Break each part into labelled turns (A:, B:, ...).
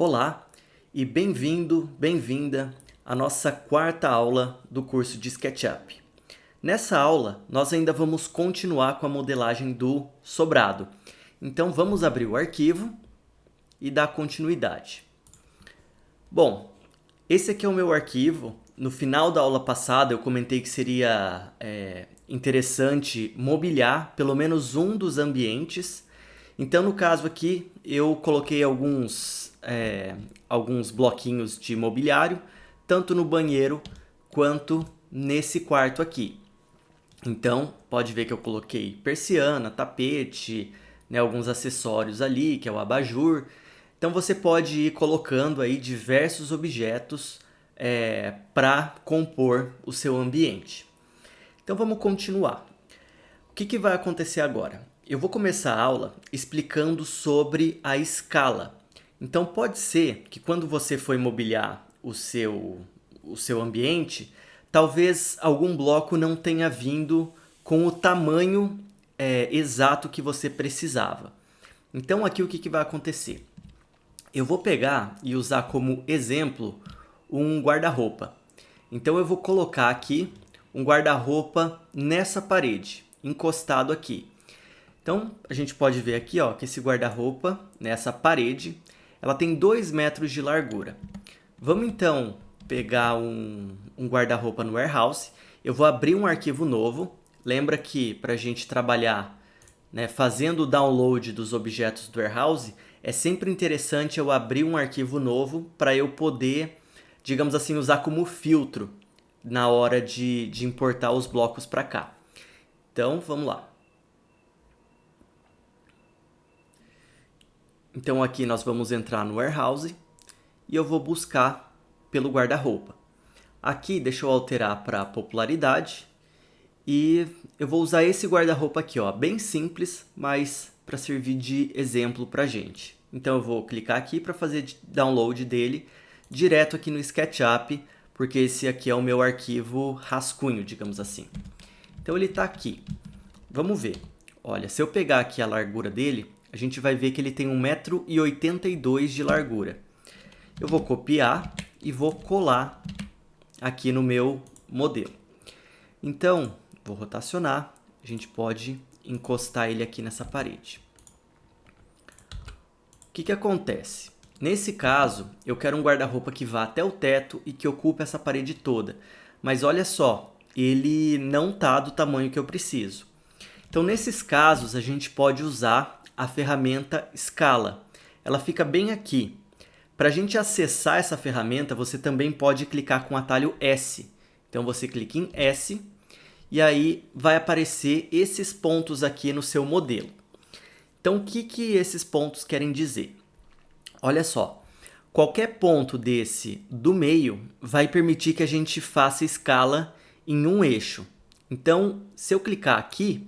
A: Olá e bem-vindo, bem-vinda à nossa quarta aula do curso de SketchUp. Nessa aula, nós ainda vamos continuar com a modelagem do sobrado. Então, vamos abrir o arquivo e dar continuidade. Bom, esse aqui é o meu arquivo. No final da aula passada, eu comentei que seria interessante mobiliar pelo menos um dos ambientes. Então, no caso aqui, eu coloquei alguns bloquinhos de mobiliário, tanto no banheiro quanto nesse quarto aqui. Então, pode ver que eu coloquei persiana, tapete, né, alguns acessórios ali, que é o abajur. Então, você pode ir colocando aí diversos objetos para compor o seu ambiente. Então, vamos continuar. O que vai acontecer agora? Eu vou começar a aula explicando sobre a escala. Então, pode ser que quando você for mobiliar o seu ambiente, talvez algum bloco não tenha vindo com o tamanho exato que você precisava. Então, aqui o que vai acontecer? Eu vou pegar e usar como exemplo um guarda-roupa. Então, eu vou colocar aqui um guarda-roupa nessa parede, encostado aqui. Então, a gente pode ver aqui que esse guarda-roupa, nessa parede, ela tem 2 metros de largura. Vamos então pegar um guarda-roupa no Warehouse. Eu vou abrir um arquivo novo. Lembra que para a gente trabalhar fazendo o download dos objetos do Warehouse, é sempre interessante eu abrir um arquivo novo para eu poder, digamos assim, usar como filtro na hora de importar os blocos para cá. Então, vamos lá. Então, aqui nós vamos entrar no Warehouse e eu vou buscar pelo guarda-roupa. Aqui, deixa eu alterar para popularidade e eu vou usar esse guarda-roupa aqui, bem simples, mas para servir de exemplo para a gente. Então, eu vou clicar aqui para fazer download dele direto aqui no SketchUp, porque esse aqui é o meu arquivo rascunho, digamos assim. Então, ele está aqui. Vamos ver. Olha, se eu pegar aqui a largura dele, a gente vai ver que ele tem 1,82 m de largura. Eu vou copiar e vou colar aqui no meu modelo. Então, vou rotacionar. A gente pode encostar ele aqui nessa parede. O que acontece? Nesse caso, eu quero um guarda-roupa que vá até o teto e que ocupe essa parede toda. Mas olha só, ele não está do tamanho que eu preciso. Então, nesses casos, a gente pode usar a ferramenta Scala. Ela fica bem aqui. Para a gente acessar essa ferramenta, você também pode clicar com o atalho S. Então, você clica em S e aí vai aparecer esses pontos aqui no seu modelo. Então, o que esses pontos querem dizer? Olha só, qualquer ponto desse do meio vai permitir que a gente faça escala em um eixo. Então, se eu clicar aqui,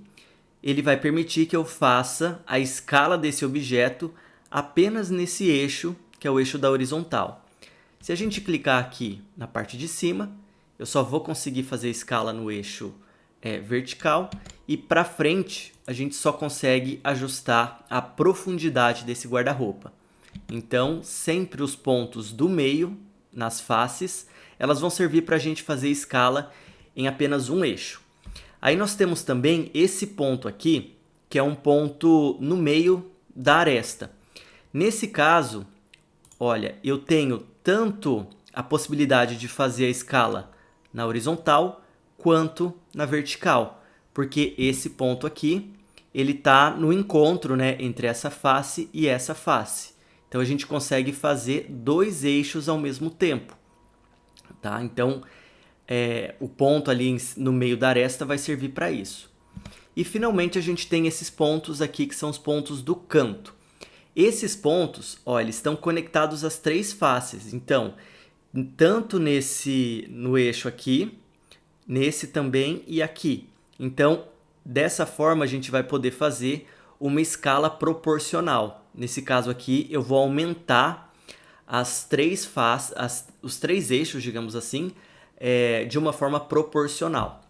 A: ele vai permitir que eu faça a escala desse objeto apenas nesse eixo, que é o eixo da horizontal. Se a gente clicar aqui na parte de cima, eu só vou conseguir fazer escala no eixo vertical e para frente a gente só consegue ajustar a profundidade desse guarda-roupa. Então, sempre os pontos do meio, nas faces, elas vão servir para a gente fazer escala em apenas um eixo. Aí nós temos também esse ponto aqui, que é um ponto no meio da aresta. Nesse caso, olha, eu tenho tanto a possibilidade de fazer a escala na horizontal quanto na vertical, porque esse ponto aqui, ele está no encontro entre essa face e essa face. Então, a gente consegue fazer 2 eixos ao mesmo tempo. Tá? Então, o ponto ali no meio da aresta vai servir para isso. E finalmente a gente tem esses pontos aqui que são os pontos do canto. Esses pontos, eles estão conectados às 3 faces. Então, tanto no eixo aqui, nesse também e aqui. Então, dessa forma a gente vai poder fazer uma escala proporcional. Nesse caso aqui, eu vou aumentar as 3 faces, os 3 eixos, digamos assim, de uma forma proporcional.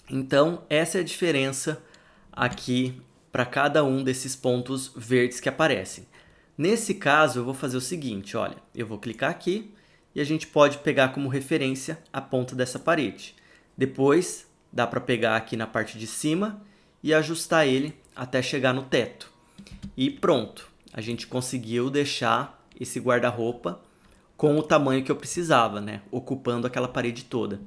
A: Então, essa é a diferença aqui para cada um desses pontos verdes que aparecem. Nesse caso, eu vou fazer o seguinte, olha, eu vou clicar aqui e a gente pode pegar como referência a ponta dessa parede. Depois, dá para pegar aqui na parte de cima e ajustar ele até chegar no teto. E pronto, a gente conseguiu deixar esse guarda-roupa com o tamanho que eu precisava, né? Ocupando aquela parede toda.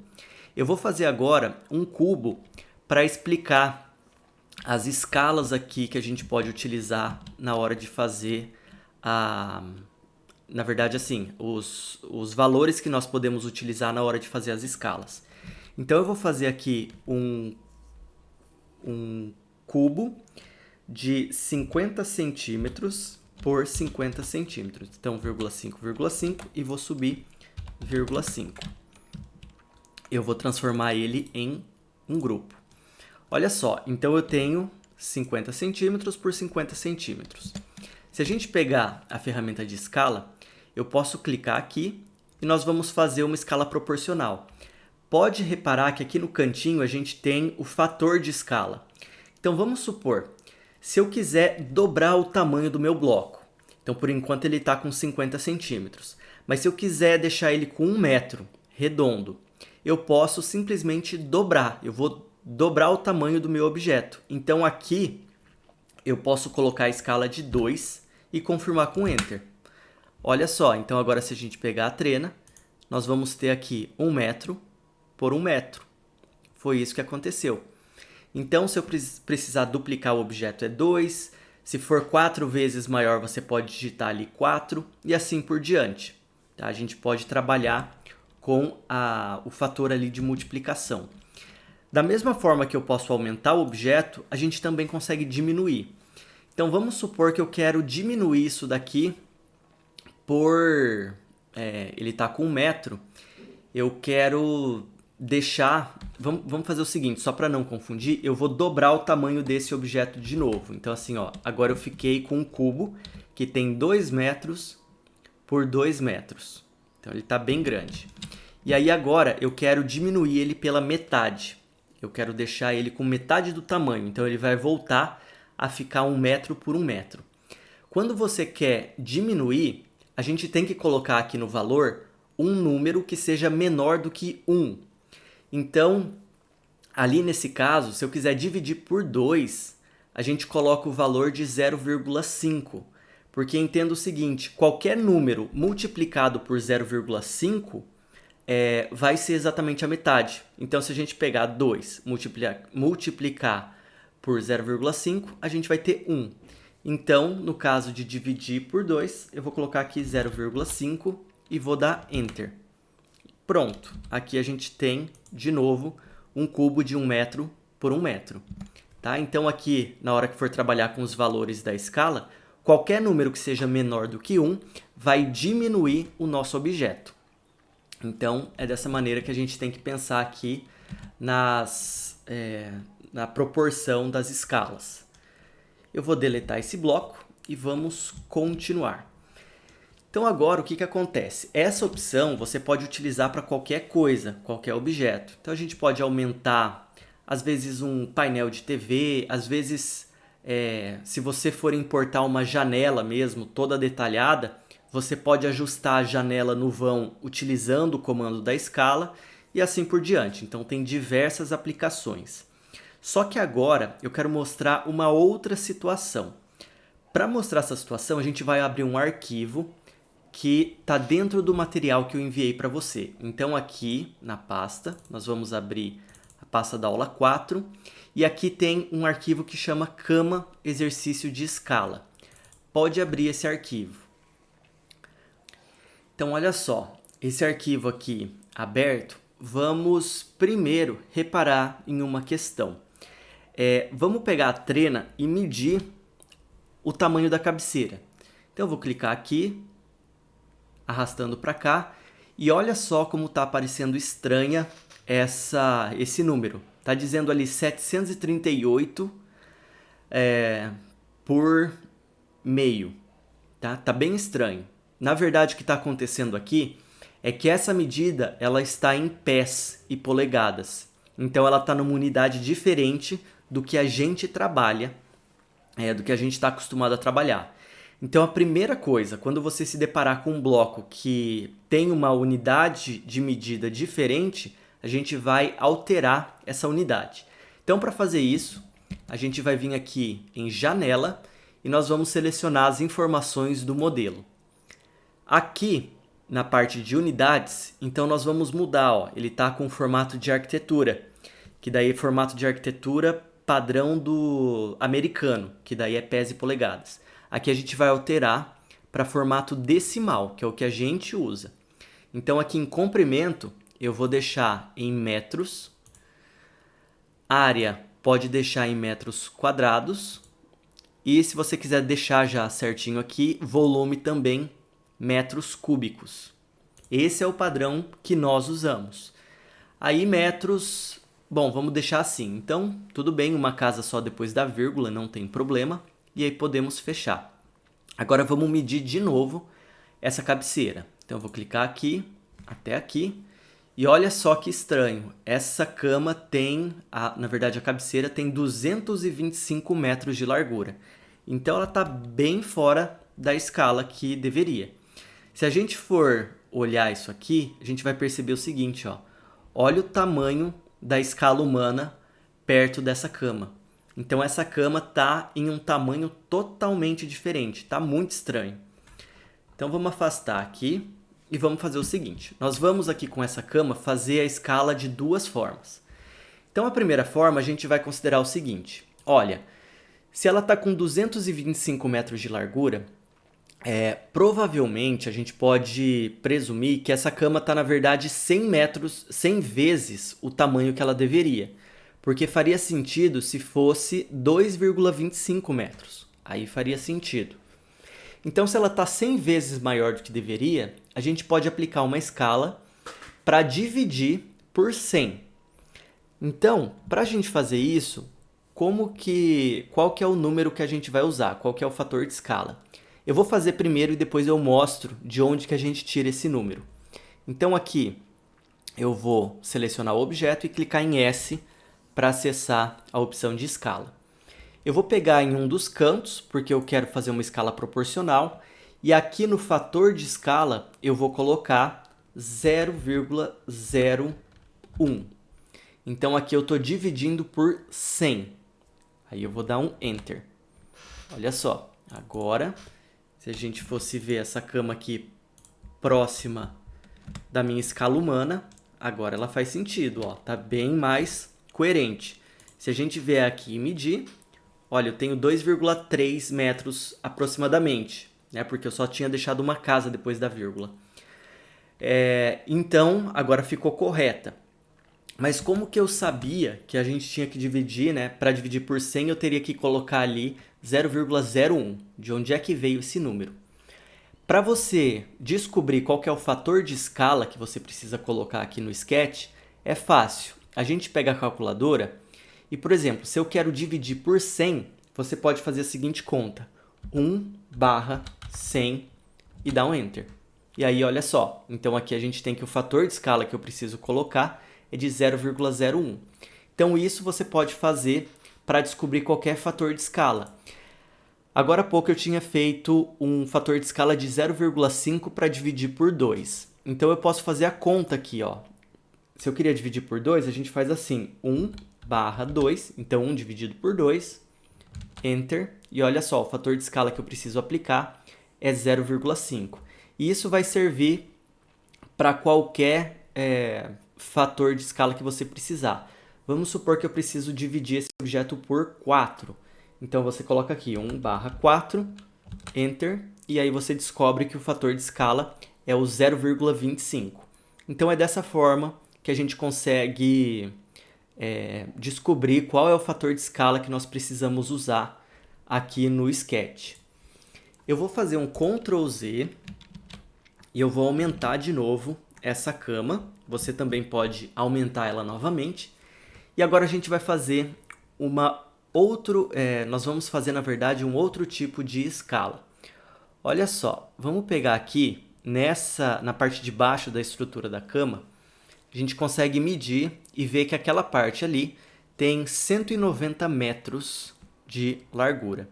A: Eu vou fazer agora um cubo para explicar as escalas aqui que a gente pode utilizar na hora de fazer na verdade, assim, os valores que nós podemos utilizar na hora de fazer as escalas. Então, eu vou fazer aqui um cubo de 50 centímetros por 50 centímetros. Então, 0,5 e vou subir 0,5. Eu vou transformar ele em um grupo. Olha só, então eu tenho 50 centímetros por 50 centímetros. Se a gente pegar a ferramenta de escala, eu posso clicar aqui e nós vamos fazer uma escala proporcional. Pode reparar que aqui no cantinho a gente tem o fator de escala. Então vamos supor, se eu quiser dobrar o tamanho do meu bloco, então por enquanto ele está com 50 centímetros, mas se eu quiser deixar ele com 1 metro redondo, eu posso simplesmente dobrar, eu vou dobrar o tamanho do meu objeto. Então aqui eu posso colocar a escala de 2 e confirmar com Enter. Olha só, então agora se a gente pegar a trena, nós vamos ter aqui 1 metro por 1 metro. Foi isso que aconteceu. Então, se eu precisar duplicar o objeto é 2, se for 4 vezes maior, você pode digitar ali 4 e assim por diante. Tá? A gente pode trabalhar com o fator ali de multiplicação. Da mesma forma que eu posso aumentar o objeto, a gente também consegue diminuir. Então, vamos supor que eu quero diminuir isso daqui por... ele está com 1 metro. Eu quero deixar... Vamos fazer o seguinte, só para não confundir, eu vou dobrar o tamanho desse objeto de novo. Então, assim, ó, agora eu fiquei com um cubo que tem 2 metros por 2 metros. Então, ele está bem grande. E aí, agora, eu quero diminuir ele pela metade. Eu quero deixar ele com metade do tamanho. Então, ele vai voltar a ficar 1 metro por 1 metro. Quando você quer diminuir, a gente tem que colocar aqui no valor um número que seja menor do que 1. Então, ali nesse caso, se eu quiser dividir por 2, a gente coloca o valor de 0,5. Porque entenda o seguinte, qualquer número multiplicado por 0,5 vai ser exatamente a metade. Então, se a gente pegar 2, multiplicar por 0,5, a gente vai ter 1. Então, no caso de dividir por 2, eu vou colocar aqui 0,5 e vou dar Enter. Pronto, aqui a gente tem, de novo, um cubo de 1 metro por 1 metro. Tá? Então, aqui, na hora que for trabalhar com os valores da escala, qualquer número que seja menor do que 1 vai diminuir o nosso objeto. Então, é dessa maneira que a gente tem que pensar aqui na proporção das escalas. Eu vou deletar esse bloco e vamos continuar. Então agora o que acontece? Essa opção você pode utilizar para qualquer coisa, qualquer objeto. Então a gente pode aumentar, às vezes, um painel de TV, às vezes, se você for importar uma janela mesmo, toda detalhada, você pode ajustar a janela no vão utilizando o comando da escala e assim por diante. Então tem diversas aplicações. Só que agora eu quero mostrar uma outra situação. Para mostrar essa situação, a gente vai abrir um arquivo que está dentro do material que eu enviei para você. Então aqui na pasta, nós vamos abrir a pasta da aula 4 e aqui tem um arquivo que chama Cama Exercício de Escala. Pode abrir esse arquivo. Então olha só, esse arquivo aqui aberto, vamos primeiro reparar em uma questão. Vamos pegar a trena e medir o tamanho da cabeceira. Então eu vou clicar aqui, arrastando para cá, e olha só como está aparecendo estranha esse número. Está dizendo ali 738 por meio. Tá bem estranho. Na verdade, o que está acontecendo aqui é que essa medida ela está em pés e polegadas. Então ela está numa unidade diferente do que a gente trabalha, do que a gente está acostumado a trabalhar. Então, a primeira coisa, quando você se deparar com um bloco que tem uma unidade de medida diferente, a gente vai alterar essa unidade. Então, para fazer isso, a gente vai vir aqui em Janela e nós vamos selecionar as informações do modelo. Aqui, na parte de unidades, então nós vamos mudar, ó, ele está com formato de arquitetura, que daí é formato de arquitetura padrão do americano, que daí é pés e polegadas. Aqui a gente vai alterar para formato decimal, que é o que a gente usa. Então aqui em comprimento, eu vou deixar em metros, área pode deixar em metros quadrados, e se você quiser deixar já certinho aqui, volume também, metros cúbicos. Esse é o padrão que nós usamos. Aí metros, bom, vamos deixar assim. Então, tudo bem, uma casa só depois da vírgula, não tem problema. E aí podemos fechar. Agora vamos medir de novo essa cabeceira. Então eu vou clicar aqui, até aqui. E olha só que estranho, essa cama tem, na verdade a cabeceira tem 225 metros de largura. Então ela está bem fora da escala que deveria. Se a gente for olhar isso aqui, a gente vai perceber o seguinte, ó. Olha o tamanho da escala humana perto dessa cama. Então essa cama está em um tamanho totalmente diferente, está muito estranho. Então vamos afastar aqui e vamos fazer o seguinte. Nós vamos aqui com essa cama fazer a escala de duas formas. Então a primeira forma a gente vai considerar o seguinte. Olha, se ela está com 225 metros de largura, provavelmente a gente pode presumir que essa cama está na verdade 100 metros, 100 vezes o tamanho que ela deveria. Porque faria sentido se fosse 2,25 metros. Aí faria sentido. Então, se ela está 100 vezes maior do que deveria, a gente pode aplicar uma escala para dividir por 100. Então, para a gente fazer isso, qual que é o número que a gente vai usar? Qual que é o fator de escala? Eu vou fazer primeiro e depois eu mostro de onde que a gente tira esse número. Então, aqui eu vou selecionar o objeto e clicar em S para acessar a opção de escala. Eu vou pegar em um dos cantos, porque eu quero fazer uma escala proporcional, e aqui no fator de escala eu vou colocar 0,01. Então aqui eu estou dividindo por 100. Aí eu vou dar um Enter. Olha só, agora, se a gente fosse ver essa cama aqui próxima da minha escala humana, agora ela faz sentido, ó, tá bem mais coerente. Se a gente vier aqui e medir, olha, eu tenho 2,3 metros aproximadamente, né? Porque eu só tinha deixado uma casa depois da vírgula. Então, agora ficou correta. Mas como que eu sabia que a gente tinha que dividir, né? Para dividir por 100, eu teria que colocar ali 0,01. De onde é que veio esse número? Para você descobrir qual que é o fator de escala que você precisa colocar aqui no Sketch, é fácil. A gente pega a calculadora e, por exemplo, se eu quero dividir por 100, você pode fazer a seguinte conta. 1/100 e dá um Enter. E aí, olha só. Então, aqui a gente tem que o fator de escala que eu preciso colocar é de 0,01. Então, isso você pode fazer para descobrir qualquer fator de escala. Agora há pouco eu tinha feito um fator de escala de 0,5 para dividir por 2. Então, eu posso fazer a conta aqui, ó. Se eu queria dividir por 2, a gente faz assim, 1/2, então 1 dividido por 2, Enter, e olha só, o fator de escala que eu preciso aplicar é 0,5. E isso vai servir para qualquer fator de escala que você precisar. Vamos supor que eu preciso dividir esse objeto por 4. Então você coloca aqui 1/4, Enter, e aí você descobre que o fator de escala é o 0,25. Então é dessa forma que a gente consegue descobrir qual é o fator de escala que nós precisamos usar aqui no Sketch. Eu vou fazer um Ctrl Z e eu vou aumentar de novo essa cama. Você também pode aumentar ela novamente. E agora a gente vai fazer nós vamos fazer, na verdade, um outro tipo de escala. Olha só, vamos pegar aqui, na parte de baixo da estrutura da cama, a gente consegue medir e ver que aquela parte ali tem 190 metros de largura.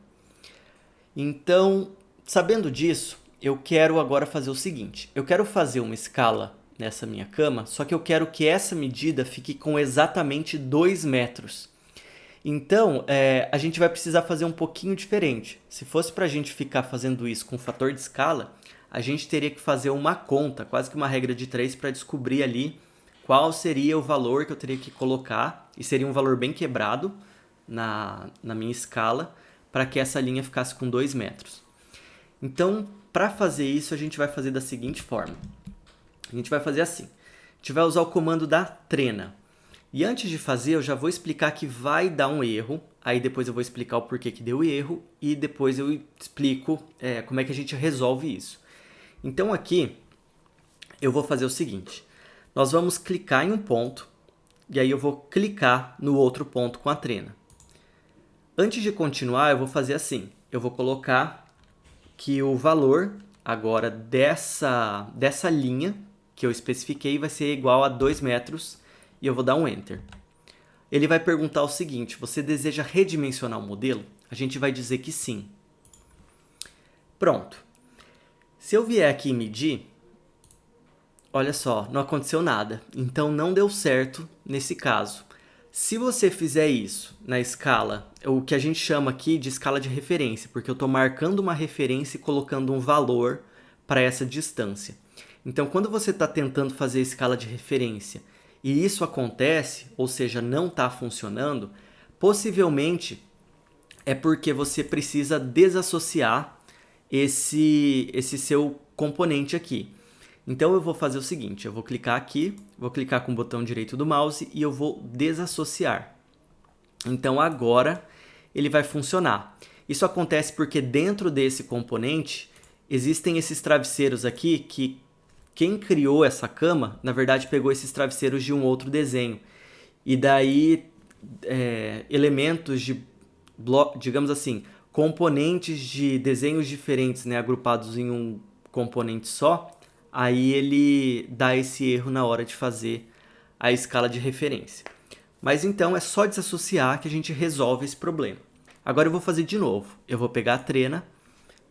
A: Então, sabendo disso, eu quero agora fazer o seguinte. Eu quero fazer uma escala nessa minha cama, só que eu quero que essa medida fique com exatamente 2 metros. Então, a gente vai precisar fazer um pouquinho diferente. Se fosse para a gente ficar fazendo isso com fator de escala, a gente teria que fazer uma conta, quase que uma regra de 3, para descobrir ali qual seria o valor que eu teria que colocar, e seria um valor bem quebrado na minha escala, para que essa linha ficasse com 2 metros. Então, para fazer isso, a gente vai fazer da seguinte forma. A gente vai fazer assim. A gente vai usar o comando da trena. E antes de fazer, eu já vou explicar que vai dar um erro. Aí depois eu vou explicar o porquê que deu erro. E depois eu explico como é que a gente resolve isso. Então aqui, eu vou fazer o seguinte. Nós vamos clicar em um ponto. E aí eu vou clicar no outro ponto com a trena. Antes de continuar, eu vou fazer assim. Eu vou colocar que o valor agora dessa linha que eu especifiquei vai ser igual a 2 metros e eu vou dar um Enter. Ele vai perguntar o seguinte, você deseja redimensionar o modelo? A gente vai dizer que sim. Pronto. Se eu vier aqui e medir, olha só, não aconteceu nada. Então não deu certo nesse caso. Se você fizer isso na escala, o que a gente chama aqui de escala de referência, porque eu estou marcando uma referência e colocando um valor para essa distância. Então, quando você está tentando fazer a escala de referência e isso acontece, ou seja, não está funcionando, possivelmente é porque você precisa desassociar esse seu componente aqui. Então eu vou fazer o seguinte, eu vou clicar aqui, vou clicar com o botão direito do mouse e eu vou desassociar. Então agora ele vai funcionar. Isso acontece porque dentro desse componente existem esses travesseiros aqui que quem criou essa cama, na verdade pegou esses travesseiros de um outro desenho. E daí elementos de, digamos assim, componentes de desenhos diferentes, né, agrupados em um componente só, aí ele dá esse erro na hora de fazer a escala de referência. Mas então é só desassociar que a gente resolve esse problema. Agora eu vou fazer de novo. Eu vou pegar a trena,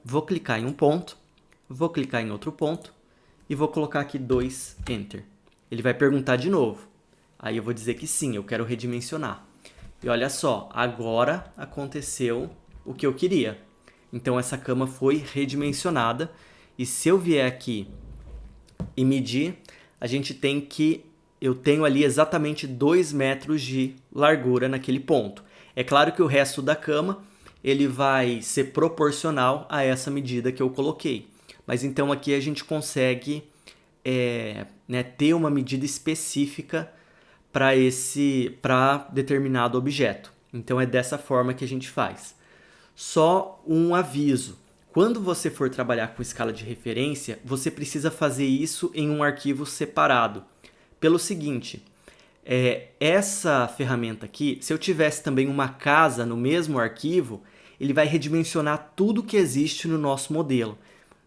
A: vou clicar em um ponto, vou clicar em outro ponto e vou colocar aqui 2 Enter. Ele vai perguntar de novo. Aí eu vou dizer que sim, eu quero redimensionar. E olha só, agora aconteceu o que eu queria. Então essa cama foi redimensionada. E se eu vier aqui e medir, a gente tem que... Eu tenho ali exatamente 2 metros de largura naquele ponto. É claro que o resto da cama ele vai ser proporcional a essa medida que eu coloquei. Mas então aqui a gente consegue ter uma medida específica para determinado objeto. Então é dessa forma que a gente faz. Só um aviso. Quando você for trabalhar com escala de referência, você precisa fazer isso em um arquivo separado. Pelo seguinte, essa ferramenta aqui, se eu tivesse também uma casa no mesmo arquivo, ele vai redimensionar tudo que existe no nosso modelo.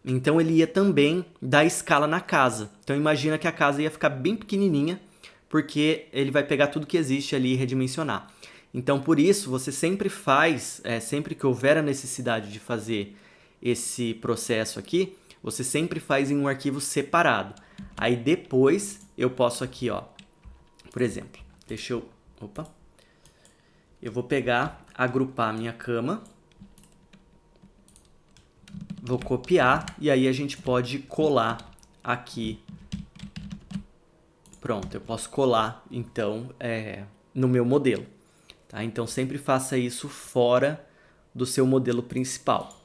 A: Então ele ia também dar escala na casa. Então imagina que a casa ia ficar bem pequenininha, porque ele vai pegar tudo que existe ali e redimensionar. Então por isso você sempre faz, sempre que houver a necessidade de fazer esse processo aqui, você sempre faz em um arquivo separado. Aí depois eu posso aqui, ó, por exemplo, eu vou pegar, agrupar a minha cama, vou copiar e aí a gente pode colar aqui. Pronto, eu posso colar então no meu modelo. Tá? Então sempre faça isso fora do seu modelo principal.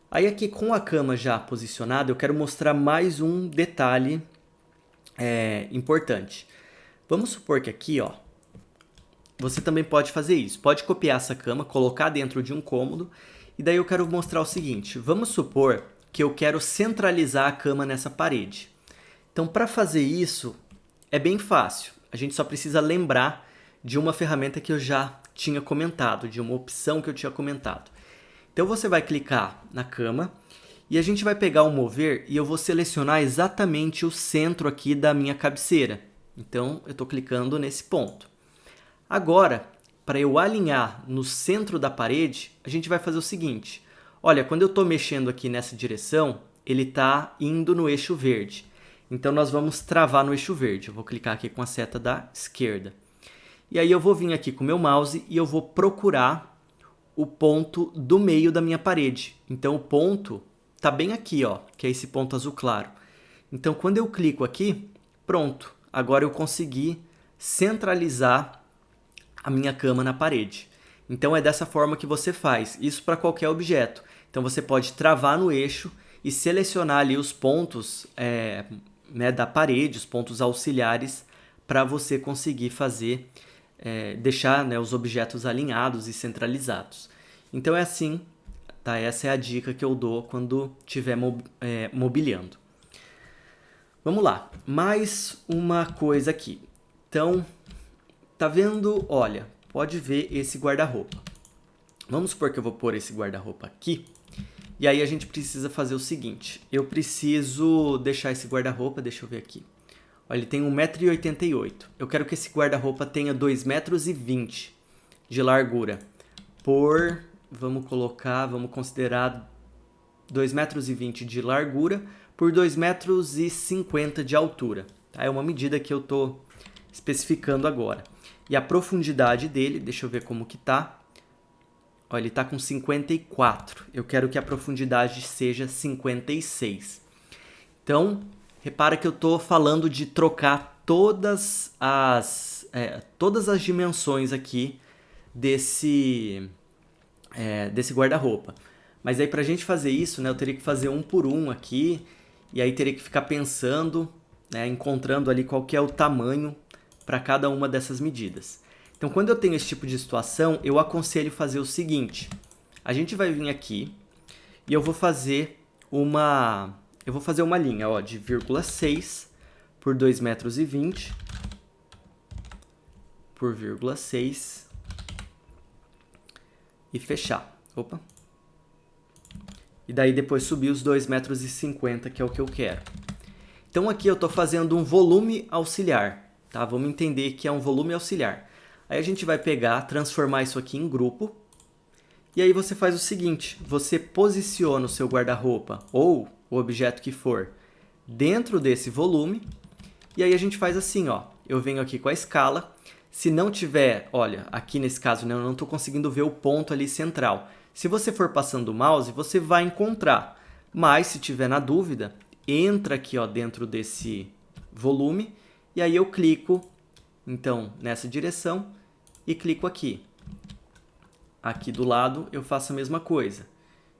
A: Aí aqui com a cama já posicionada, eu quero mostrar mais um detalhe importante. Vamos supor que aqui, ó, você também pode fazer isso. Pode copiar essa cama, colocar dentro de um cômodo. E daí eu quero mostrar o seguinte. Vamos supor que eu quero centralizar a cama nessa parede. Então para fazer isso é bem fácil. A gente só precisa lembrar de uma ferramenta que eu já tinha comentado, de uma opção que eu tinha comentado. Então você vai clicar na cama e a gente vai pegar o mover e eu vou selecionar exatamente o centro aqui da minha cabeceira. Então eu estou clicando nesse ponto. Agora, para eu alinhar no centro da parede, a gente vai fazer o seguinte. olha, quando eu estou mexendo aqui nessa direção, ele está indo no eixo verde. Então, nós vamos travar no eixo verde. Eu vou clicar aqui com a seta da esquerda. E aí eu vou vir aqui com o meu mouse e eu vou procurar o ponto do meio da minha parede. Então, o ponto está bem aqui, ó, que é esse ponto azul claro. Então, quando eu clico aqui, pronto. Agora eu consegui centralizar a minha cama na parede. Então, é dessa forma que você faz. Isso para qualquer objeto. Então, você pode travar no eixo e selecionar ali os pontos da parede, os pontos auxiliares, para você conseguir fazer, deixar, né, os objetos alinhados e centralizados. Então, é assim, tá? Essa é a dica que eu dou quando estiver mobiliando. Vamos lá, mais uma coisa aqui. Então, tá vendo? Olha, pode ver esse guarda-roupa. Vamos supor que eu vou pôr esse guarda-roupa aqui. E aí a gente precisa fazer o seguinte. Eu preciso deixar esse guarda-roupa, deixa eu ver aqui. Olha, ele tem 1,88 m. Eu quero que esse guarda-roupa tenha 2,20 m de largura. Vamos considerar 2,20 m de largura por 2,50 m de altura. Tá? É uma medida que eu estou especificando agora. E a profundidade dele, deixa eu ver como que tá. Olha, ele está com 54. Eu quero que a profundidade seja 56. Então, repara que eu estou falando de trocar todas as dimensões aqui desse guarda-roupa. Mas aí, para a gente fazer isso, né, eu teria que fazer um por um aqui. E aí teria que ficar pensando, né, encontrando ali qual que é o tamanho para cada uma dessas medidas. Então, quando eu tenho esse tipo de situação, eu aconselho fazer o seguinte. A gente vai vir aqui e eu vou fazer uma linha, ó, de 0,6 por 2,20 m por 0,6 e fechar. Opa. E daí depois subir os 2,50 m, que é o que eu quero. Então aqui eu estou fazendo um volume auxiliar, tá? Vamos entender que é um volume auxiliar. Aí a gente vai pegar, transformar isso aqui em grupo. E aí você faz o seguinte, você posiciona o seu guarda-roupa ou o objeto que for dentro desse volume. E aí a gente faz assim, ó. Eu venho aqui com a escala. Se não tiver, olha, aqui nesse caso, né, eu não estou conseguindo ver o ponto ali central. Se você for passando o mouse, você vai encontrar. Mas se tiver na dúvida, entra aqui, ó, dentro desse volume. E aí eu clico, então, nessa direção e clico aqui. Aqui do lado eu faço a mesma coisa.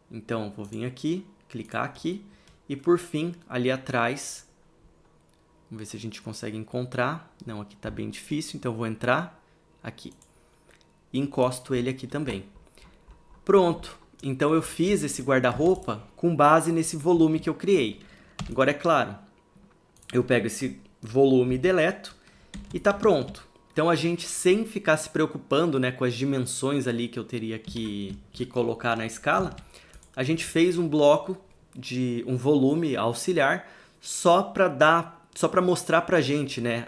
A: Então, vou vir aqui, clicar aqui e por fim, ali atrás, vamos ver se a gente consegue encontrar. Não, aqui está bem difícil, então eu vou entrar aqui. E encosto ele aqui também. Pronto, então eu fiz esse guarda-roupa com base nesse volume que eu criei. Agora, é claro, eu pego esse volume e deleto e está pronto. Então, a gente, sem ficar se preocupando, né, com as dimensões ali que eu teria que colocar na escala, a gente fez um bloco de um volume auxiliar só para mostrar para a gente, né,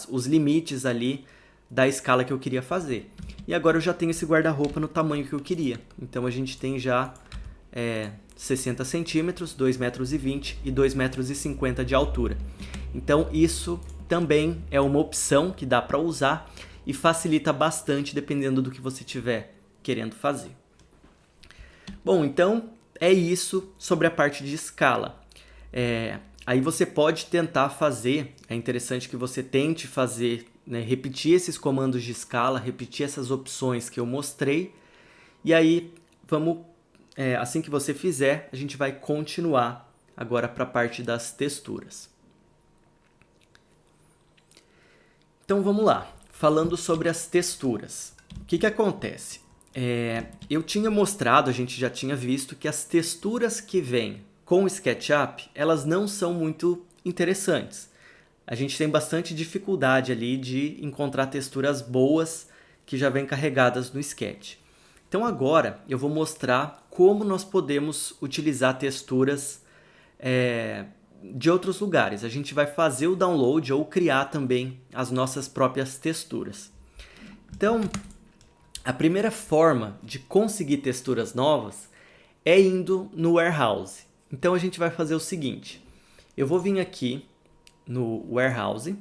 A: os limites ali da escala que eu queria fazer. E agora eu já tenho esse guarda-roupa no tamanho que eu queria. Então, a gente tem já 60 centímetros, 2,20 m e 2,50 m de altura. Então, isso também é uma opção que dá para usar e facilita bastante dependendo do que você estiver querendo fazer. Bom, então é isso sobre a parte de escala. Aí você pode tentar fazer, é interessante que você tente fazer, né, repetir esses comandos de escala, repetir essas opções que eu mostrei. E aí, assim que você fizer, a gente vai continuar agora para a parte das texturas. Então vamos lá, falando sobre as texturas. O que acontece? Eu tinha mostrado, a gente já tinha visto que as texturas que vêm com o SketchUp, elas não são muito interessantes. A gente tem bastante dificuldade ali de encontrar texturas boas que já vêm carregadas no Sketch. Então agora eu vou mostrar como nós podemos utilizar texturas de outros lugares. A gente vai fazer o download ou criar também as nossas próprias texturas. Então, a primeira forma de conseguir texturas novas é indo no warehouse. Então a gente vai fazer o seguinte, eu vou vir aqui no warehouse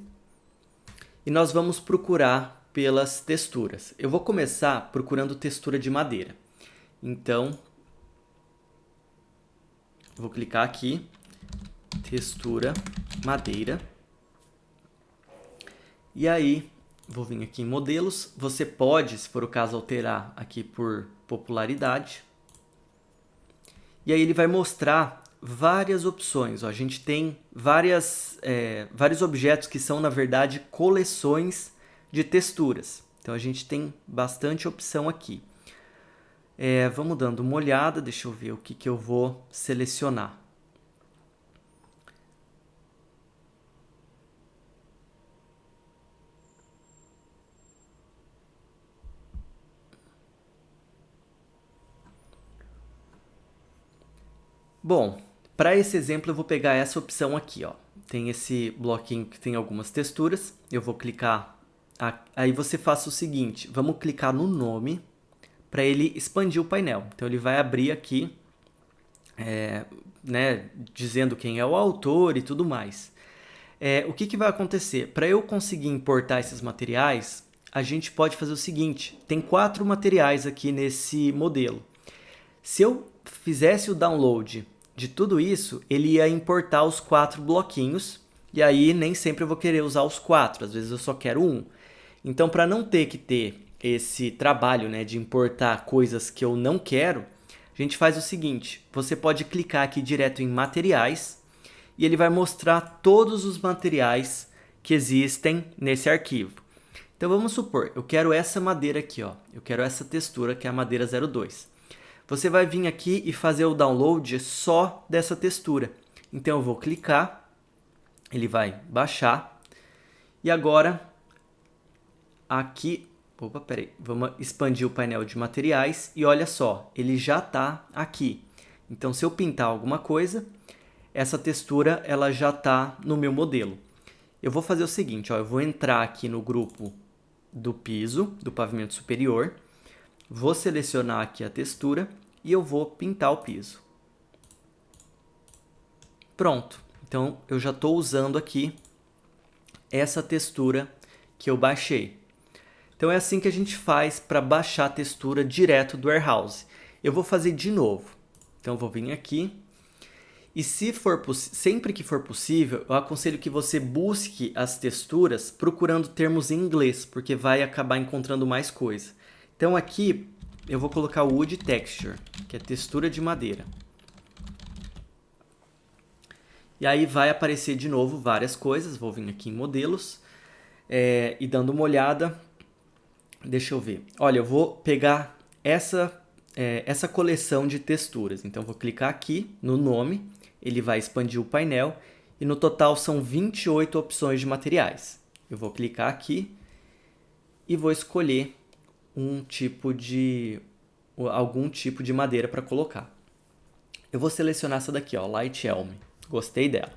A: e nós vamos procurar pelas texturas. Eu vou começar procurando textura de madeira. Então, vou clicar aqui, textura madeira. E aí, vou vir aqui em modelos. Você pode, se for o caso, alterar aqui por popularidade. E aí ele vai mostrar várias opções. Ó, a gente tem vários objetos que são, na verdade, coleções de texturas. Então a gente tem bastante opção aqui. Vamos dando uma olhada, deixa eu ver o que eu vou selecionar. Bom, para esse exemplo eu vou pegar essa opção aqui, ó. Tem esse bloquinho que tem algumas texturas, eu vou clicar, aí você faça o seguinte, vamos clicar no nome para ele expandir o painel. Então ele vai abrir aqui, dizendo quem é o autor e tudo mais. O que vai acontecer? Para eu conseguir importar esses materiais, a gente pode fazer o seguinte, tem 4 materiais aqui nesse modelo. Se eu fizesse o download de tudo isso, ele ia importar os 4 bloquinhos, e aí nem sempre eu vou querer usar os 4, às vezes eu só quero um. Então, para não ter que ter esse trabalho, né, de importar coisas que eu não quero, a gente faz o seguinte, você pode clicar aqui direto em materiais, e ele vai mostrar todos os materiais que existem nesse arquivo. Então vamos supor, eu quero essa madeira aqui, ó, eu quero essa textura que é a madeira 02. Você vai vir aqui e fazer o download só dessa textura. Então eu vou clicar, ele vai baixar. E agora, aqui, vamos expandir o painel de materiais e olha só, ele já está aqui. Então se eu pintar alguma coisa, essa textura ela já está no meu modelo. Eu vou fazer o seguinte, ó, eu vou entrar aqui no grupo do piso, do pavimento superior. Vou selecionar aqui a textura e eu vou pintar o piso. Pronto. Então, eu já estou usando aqui essa textura que eu baixei. Então, é assim que a gente faz para baixar a textura direto do warehouse. Eu vou fazer de novo. Então, eu vou vir aqui. E sempre que for possível, eu aconselho que você busque as texturas procurando termos em inglês, porque vai acabar encontrando mais coisa. Então aqui eu vou colocar o Wood Texture, que é textura de madeira. E aí vai aparecer de novo várias coisas, vou vir aqui em modelos e dando uma olhada, deixa eu ver. Olha, eu vou pegar essa coleção de texturas, então vou clicar aqui no nome, ele vai expandir o painel e no total são 28 opções de materiais. Eu vou clicar aqui e vou escolher algum tipo de madeira para colocar. Eu vou selecionar essa daqui, ó, Light Elm. Gostei dela.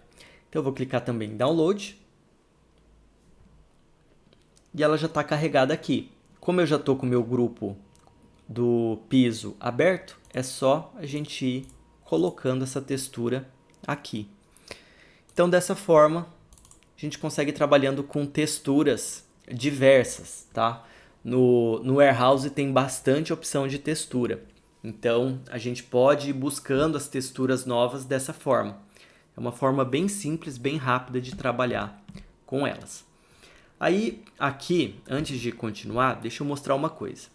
A: Então eu vou clicar também em Download. E ela já está carregada aqui. Como eu já estou com o meu grupo do piso aberto, é só a gente ir colocando essa textura aqui. Então dessa forma, a gente consegue ir trabalhando com texturas diversas, tá? No Warehouse tem bastante opção de textura, então a gente pode ir buscando as texturas novas dessa forma. É uma forma bem simples, bem rápida de trabalhar com elas. Aí, aqui, antes de continuar, deixa eu mostrar uma coisa.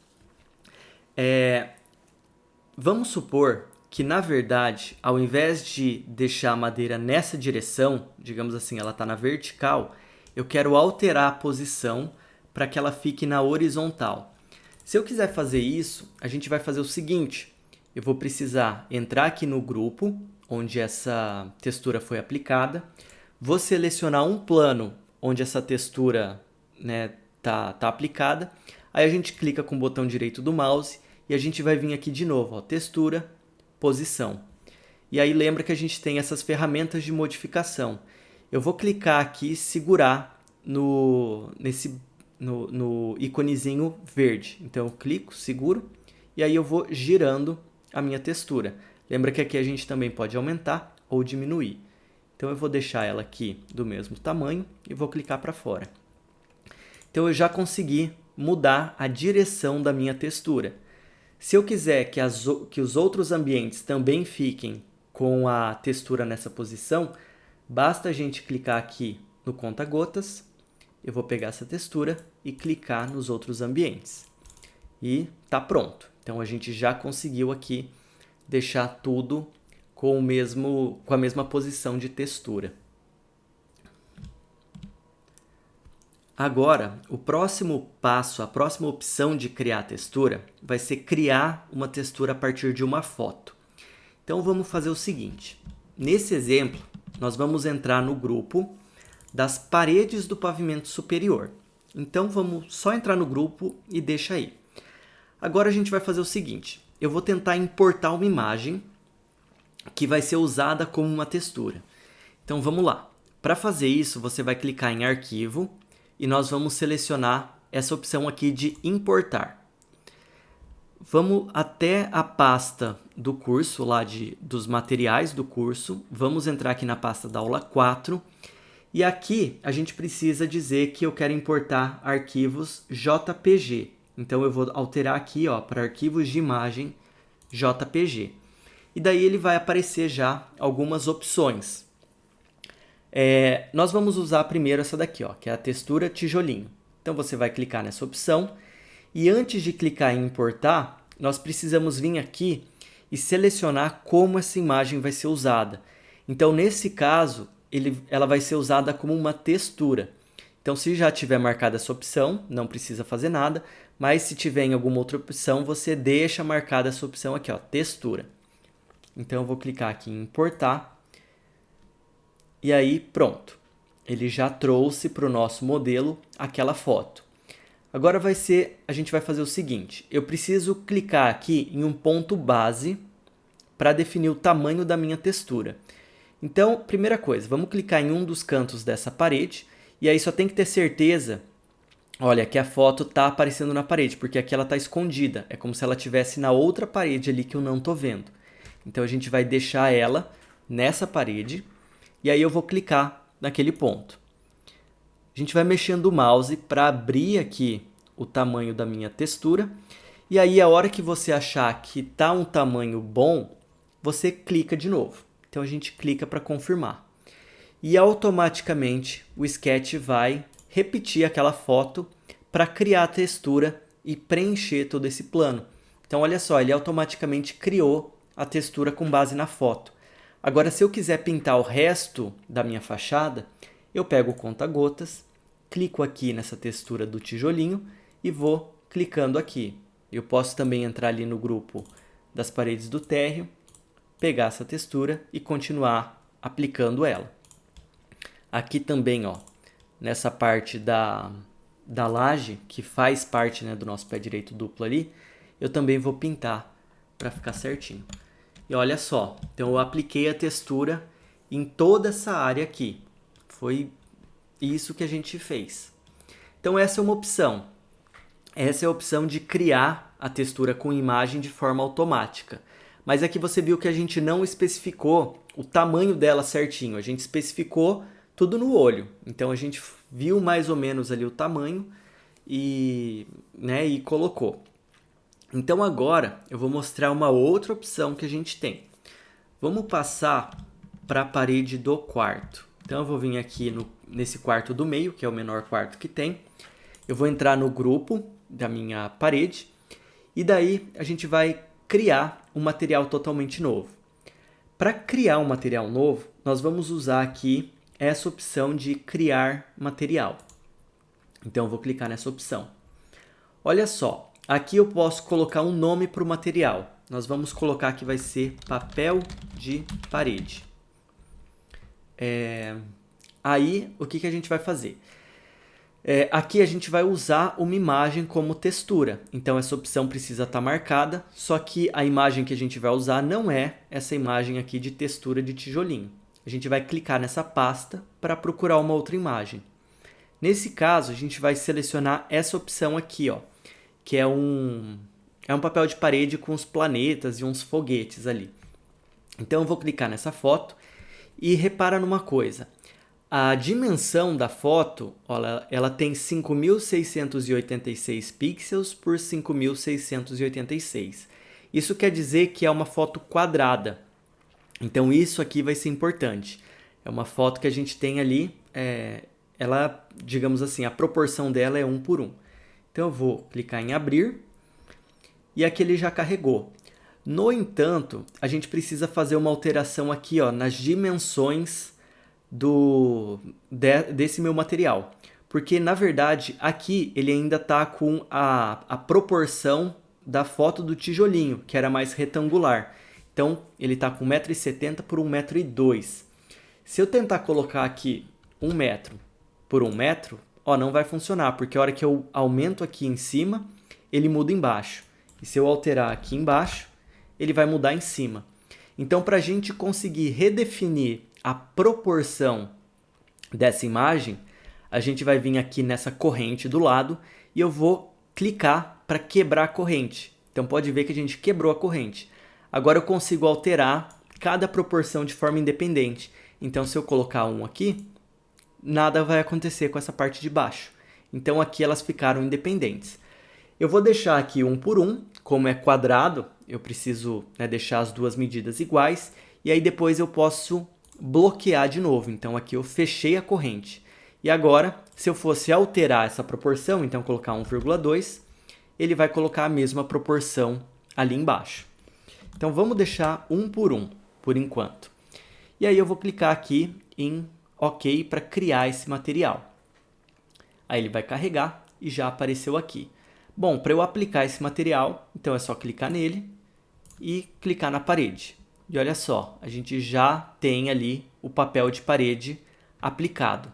A: Vamos supor que, na verdade, ao invés de deixar a madeira nessa direção, digamos assim, ela está na vertical, eu quero alterar a posição para que ela fique na horizontal. Se eu quiser fazer isso, a gente vai fazer o seguinte, eu vou precisar entrar aqui no grupo, onde essa textura foi aplicada, vou selecionar um plano onde essa textura tá aplicada, aí a gente clica com o botão direito do mouse e a gente vai vir aqui de novo, ó, textura, posição. E aí lembra que a gente tem essas ferramentas de modificação. Eu vou clicar aqui e segurar no íconezinho verde. Então eu clico, seguro, e aí eu vou girando a minha textura. Lembra que aqui a gente também pode aumentar ou diminuir. Então eu vou deixar ela aqui do mesmo tamanho e vou clicar para fora. Então eu já consegui mudar a direção da minha textura. Se eu quiser que os outros ambientes também fiquem com a textura nessa posição, basta a gente clicar aqui no conta-gotas. Eu vou pegar essa textura e clicar nos outros ambientes. E tá pronto. Então a gente já conseguiu aqui deixar tudo com a mesma posição de textura. Agora, o próximo passo, a próxima opção de criar textura vai ser criar uma textura a partir de uma foto. Então vamos fazer o seguinte. Nesse exemplo, nós vamos entrar no grupo das paredes do pavimento superior. Então vamos só entrar no grupo e deixa aí. Agora a gente vai fazer o seguinte. Eu vou tentar importar uma imagem que vai ser usada como uma textura. Então vamos lá. Para fazer isso, você vai clicar em Arquivo e nós vamos selecionar essa opção aqui de importar. Vamos até a pasta do curso, lá dos materiais do curso. Vamos entrar aqui na pasta da aula 4. E aqui a gente precisa dizer que eu quero importar arquivos JPG. Então eu vou alterar aqui para arquivos de imagem JPG. E daí ele vai aparecer já algumas opções. Nós vamos usar primeiro essa daqui, que é a textura tijolinho. Então você vai clicar nessa opção e antes de clicar em importar, nós precisamos vir aqui e selecionar como essa imagem vai ser usada. Então nesse caso, ela vai ser usada como uma textura. Então se já tiver marcada essa opção, não precisa fazer nada, mas se tiver em alguma outra opção, você deixa marcada essa opção aqui, textura. Então eu vou clicar aqui em importar. E aí, pronto. Ele já trouxe para o nosso modelo aquela foto. Agora a gente vai fazer o seguinte. Eu preciso clicar aqui em um ponto base para definir o tamanho da minha textura. Então, primeira coisa, vamos clicar em um dos cantos dessa parede. E aí só tem que ter certeza, olha, que a foto está aparecendo na parede, porque aqui ela está escondida. É como se ela estivesse na outra parede ali que eu não estou vendo. Então a gente vai deixar ela nessa parede. E aí eu vou clicar naquele ponto. A gente vai mexendo o mouse para abrir aqui o tamanho da minha textura. E aí a hora que você achar que está um tamanho bom, você clica de novo. Então a gente clica para confirmar. E automaticamente o Sketch vai repetir aquela foto para criar a textura e preencher todo esse plano. Então olha só, ele automaticamente criou a textura com base na foto. Agora, se eu quiser pintar o resto da minha fachada, eu pego o conta-gotas, clico aqui nessa textura do tijolinho e vou clicando aqui. Eu posso também entrar ali no grupo das paredes do térreo, pegar essa textura e continuar aplicando ela. Aqui também, nessa parte da laje, que faz parte do nosso pé direito duplo ali, eu também vou pintar para ficar certinho. E olha só, então eu apliquei a textura em toda essa área aqui. Foi isso que a gente fez. Então essa é uma opção. Essa é a opção de criar a textura com imagem de forma automática. Mas aqui você viu que a gente não especificou o tamanho dela certinho. A gente especificou tudo no olho. Então a gente viu mais ou menos ali o tamanho e colocou. Então agora eu vou mostrar uma outra opção que a gente tem. Vamos passar para a parede do quarto. Então eu vou vir aqui nesse quarto do meio, que é o menor quarto que tem. Eu vou entrar no grupo da minha parede e daí a gente vai criar um material totalmente novo. Para criar um material novo, nós vamos usar aqui essa opção de criar material. Então eu vou clicar nessa opção. Olha só. Aqui eu posso colocar um nome para o material. Nós vamos colocar que vai ser papel de parede. Aí, o que a gente vai fazer? Aqui a gente vai usar uma imagem como textura. Então, essa opção precisa estar marcada, só que a imagem que a gente vai usar não é essa imagem aqui de textura de tijolinho. A gente vai clicar nessa pasta para procurar uma outra imagem. Nesse caso, a gente vai selecionar essa opção aqui, que é um papel de parede com uns planetas e uns foguetes ali. Então eu vou clicar nessa foto e repara numa coisa. A dimensão da foto, olha, ela tem 5.686 pixels por 5.686. Isso quer dizer que é uma foto quadrada. Então isso aqui vai ser importante. É uma foto que a gente tem ali, ela, digamos assim, a proporção dela é 1 por 1. Então eu vou clicar em abrir e aqui ele já carregou. No entanto, a gente precisa fazer uma alteração aqui, ó, nas dimensões desse meu material. Porque, na verdade, aqui ele ainda está com a proporção da foto do tijolinho, que era mais retangular. Então, ele está com 1,70 m por 1,02 m. Se eu tentar colocar aqui 1 metro por 1 metro, ó, não vai funcionar, porque a hora que eu aumento aqui em cima, ele muda embaixo. E se eu alterar aqui embaixo, ele vai mudar em cima. Então, para a gente conseguir redefinir a proporção dessa imagem, a gente vai vir aqui nessa corrente do lado e eu vou clicar para quebrar a corrente. Então, pode ver que a gente quebrou a corrente. Agora eu consigo alterar cada proporção de forma independente. Então, se eu colocar 1 aqui, nada vai acontecer com essa parte de baixo. Então, aqui elas ficaram independentes. Eu vou deixar aqui 1 por 1, como é quadrado, eu preciso, né, deixar as duas medidas iguais, e aí depois eu posso bloquear de novo. Então aqui eu fechei a corrente. E agora, se eu fosse alterar essa proporção, então colocar 1,2, ele vai colocar a mesma proporção ali embaixo. Então vamos deixar 1 por 1, por enquanto. E aí eu vou clicar aqui em OK para criar esse material. Aí ele vai carregar e já apareceu aqui. Bom, para eu aplicar esse material, então é só clicar nele e clicar na parede. E olha só, a gente já tem ali o papel de parede aplicado.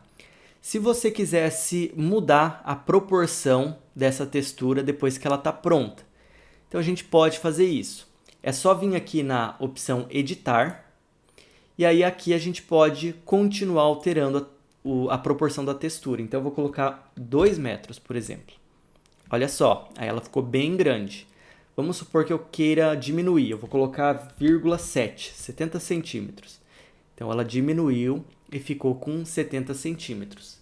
A: Se você quisesse mudar a proporção dessa textura depois que ela está pronta, então a gente pode fazer isso. É só vir aqui na opção editar e aí aqui a gente pode continuar alterando a proporção da textura. Então eu vou colocar 2 metros, por exemplo. Olha só, aí ela ficou bem grande. Vamos supor que eu queira diminuir. Eu vou colocar 0,7, 70 centímetros. Então ela diminuiu e ficou com 70 centímetros.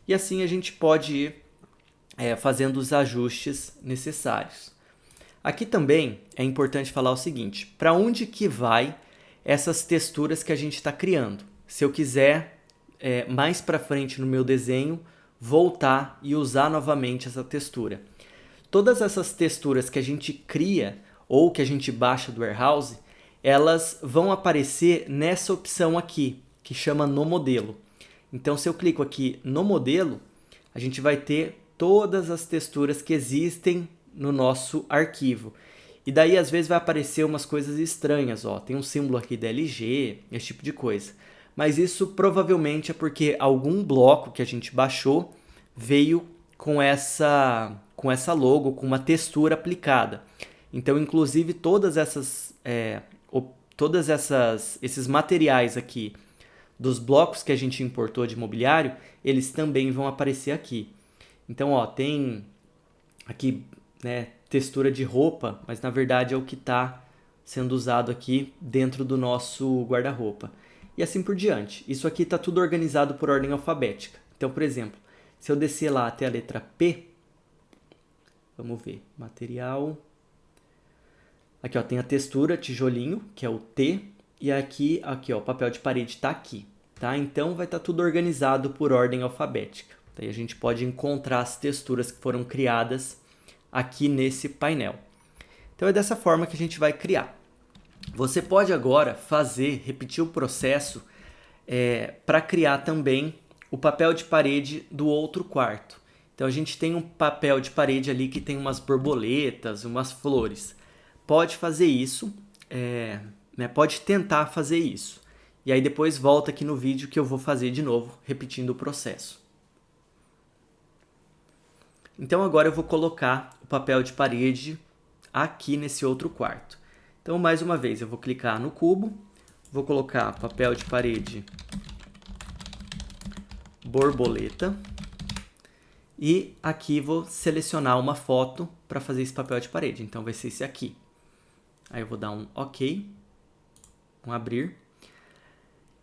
A: E assim a gente pode ir fazendo os ajustes necessários. Aqui também é importante falar o seguinte: para onde que vai essas texturas que a gente está criando? Se eu quiser, mais para frente no meu desenho, voltar e usar novamente essa textura. Todas essas texturas que a gente cria ou que a gente baixa do Warehouse, elas vão aparecer nessa opção aqui, que chama No Modelo. Então, se eu clico aqui no modelo, a gente vai ter todas as texturas que existem no nosso arquivo. E daí, às vezes, vai aparecer umas coisas estranhas. Ó. Tem um símbolo aqui da LG, esse tipo de coisa. Mas isso provavelmente é porque algum bloco que a gente baixou veio com essa logo, com uma textura aplicada. Então, inclusive, esses materiais aqui dos blocos que a gente importou de mobiliário, eles também vão aparecer aqui. Então, ó, tem aqui, né, textura de roupa, mas na verdade é o que está sendo usado aqui dentro do nosso guarda-roupa. E assim por diante. Isso aqui está tudo organizado por ordem alfabética. Então, por exemplo, se eu descer lá até a letra P, vamos ver, material. Aqui ó, tem a textura, tijolinho, que é o T, e aqui ó, o papel de parede está aqui. Tá? Então vai estar tudo organizado por ordem alfabética. Daí a gente pode encontrar as texturas que foram criadas aqui nesse painel. Então é dessa forma que a gente vai criar. Você pode agora repetir o processo para criar também o papel de parede do outro quarto. Então a gente tem um papel de parede ali que tem umas borboletas, umas flores. Pode fazer isso, pode tentar fazer isso. E aí depois volta aqui no vídeo que eu vou fazer de novo, repetindo o processo. Então agora eu vou colocar o papel de parede aqui nesse outro quarto. Então mais uma vez eu vou clicar no cubo, vou colocar papel de parede borboleta e aqui vou selecionar uma foto para fazer esse papel de parede. Então vai ser esse aqui. Aí eu vou dar um OK. um abrir.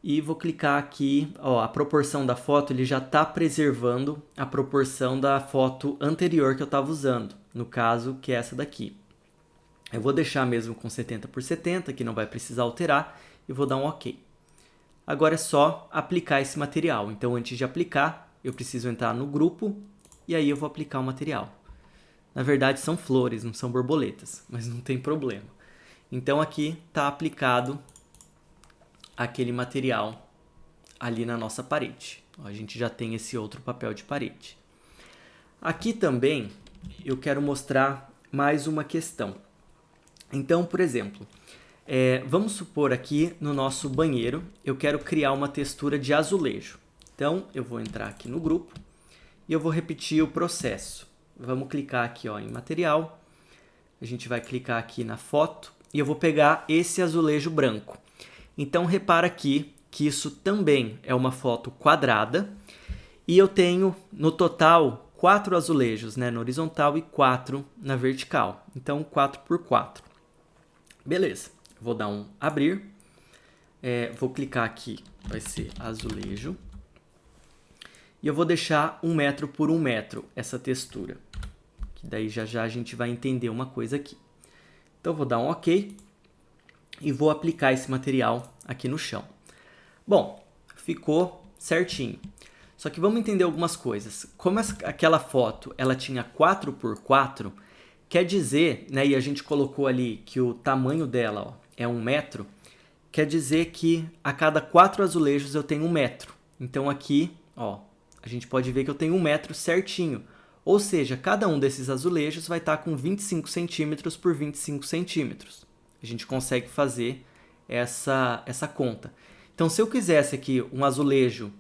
A: E vou clicar aqui, ó, a proporção da foto, ele já está preservando a proporção da foto anterior que eu estava usando, no caso, que é essa daqui. Eu vou deixar mesmo com 70x70, que não vai precisar alterar, e vou dar um OK. Agora é só aplicar esse material. Então, antes de aplicar, eu preciso entrar no grupo, e aí eu vou aplicar o material. Na verdade, são flores, não são borboletas, mas não tem problema. Então, aqui está aplicado aquele material ali na nossa parede. A gente já tem esse outro papel de parede. Aqui também eu quero mostrar mais uma questão. Então, por exemplo, vamos supor aqui no nosso banheiro, eu quero criar uma textura de azulejo. Então, eu vou entrar aqui no grupo e eu vou repetir o processo. Vamos clicar aqui, ó, em material, a gente vai clicar aqui na foto e eu vou pegar esse azulejo branco. Então, repara aqui que isso também é uma foto quadrada e eu tenho, no total, 4 azulejos, né, na horizontal e 4 na vertical. Então, 4x4. Beleza, vou dar um abrir, vou clicar aqui, vai ser azulejo, e eu vou deixar 1 metro por 1 metro essa textura, que daí já já a gente vai entender uma coisa aqui. Então, vou dar um OK. E vou aplicar esse material aqui no chão. Bom, ficou certinho. Só que vamos entender algumas coisas. Como aquela foto ela tinha 4x4, quer dizer, né, e a gente colocou ali que o tamanho dela, ó, é 1 metro, quer dizer que a cada 4 azulejos eu tenho 1 metro. Então aqui, ó, a gente pode ver que eu tenho 1 metro certinho. Ou seja, cada um desses azulejos vai estar com 25 centímetros por 25 centímetros. A gente consegue fazer essa conta. Então, se eu quisesse aqui um azulejo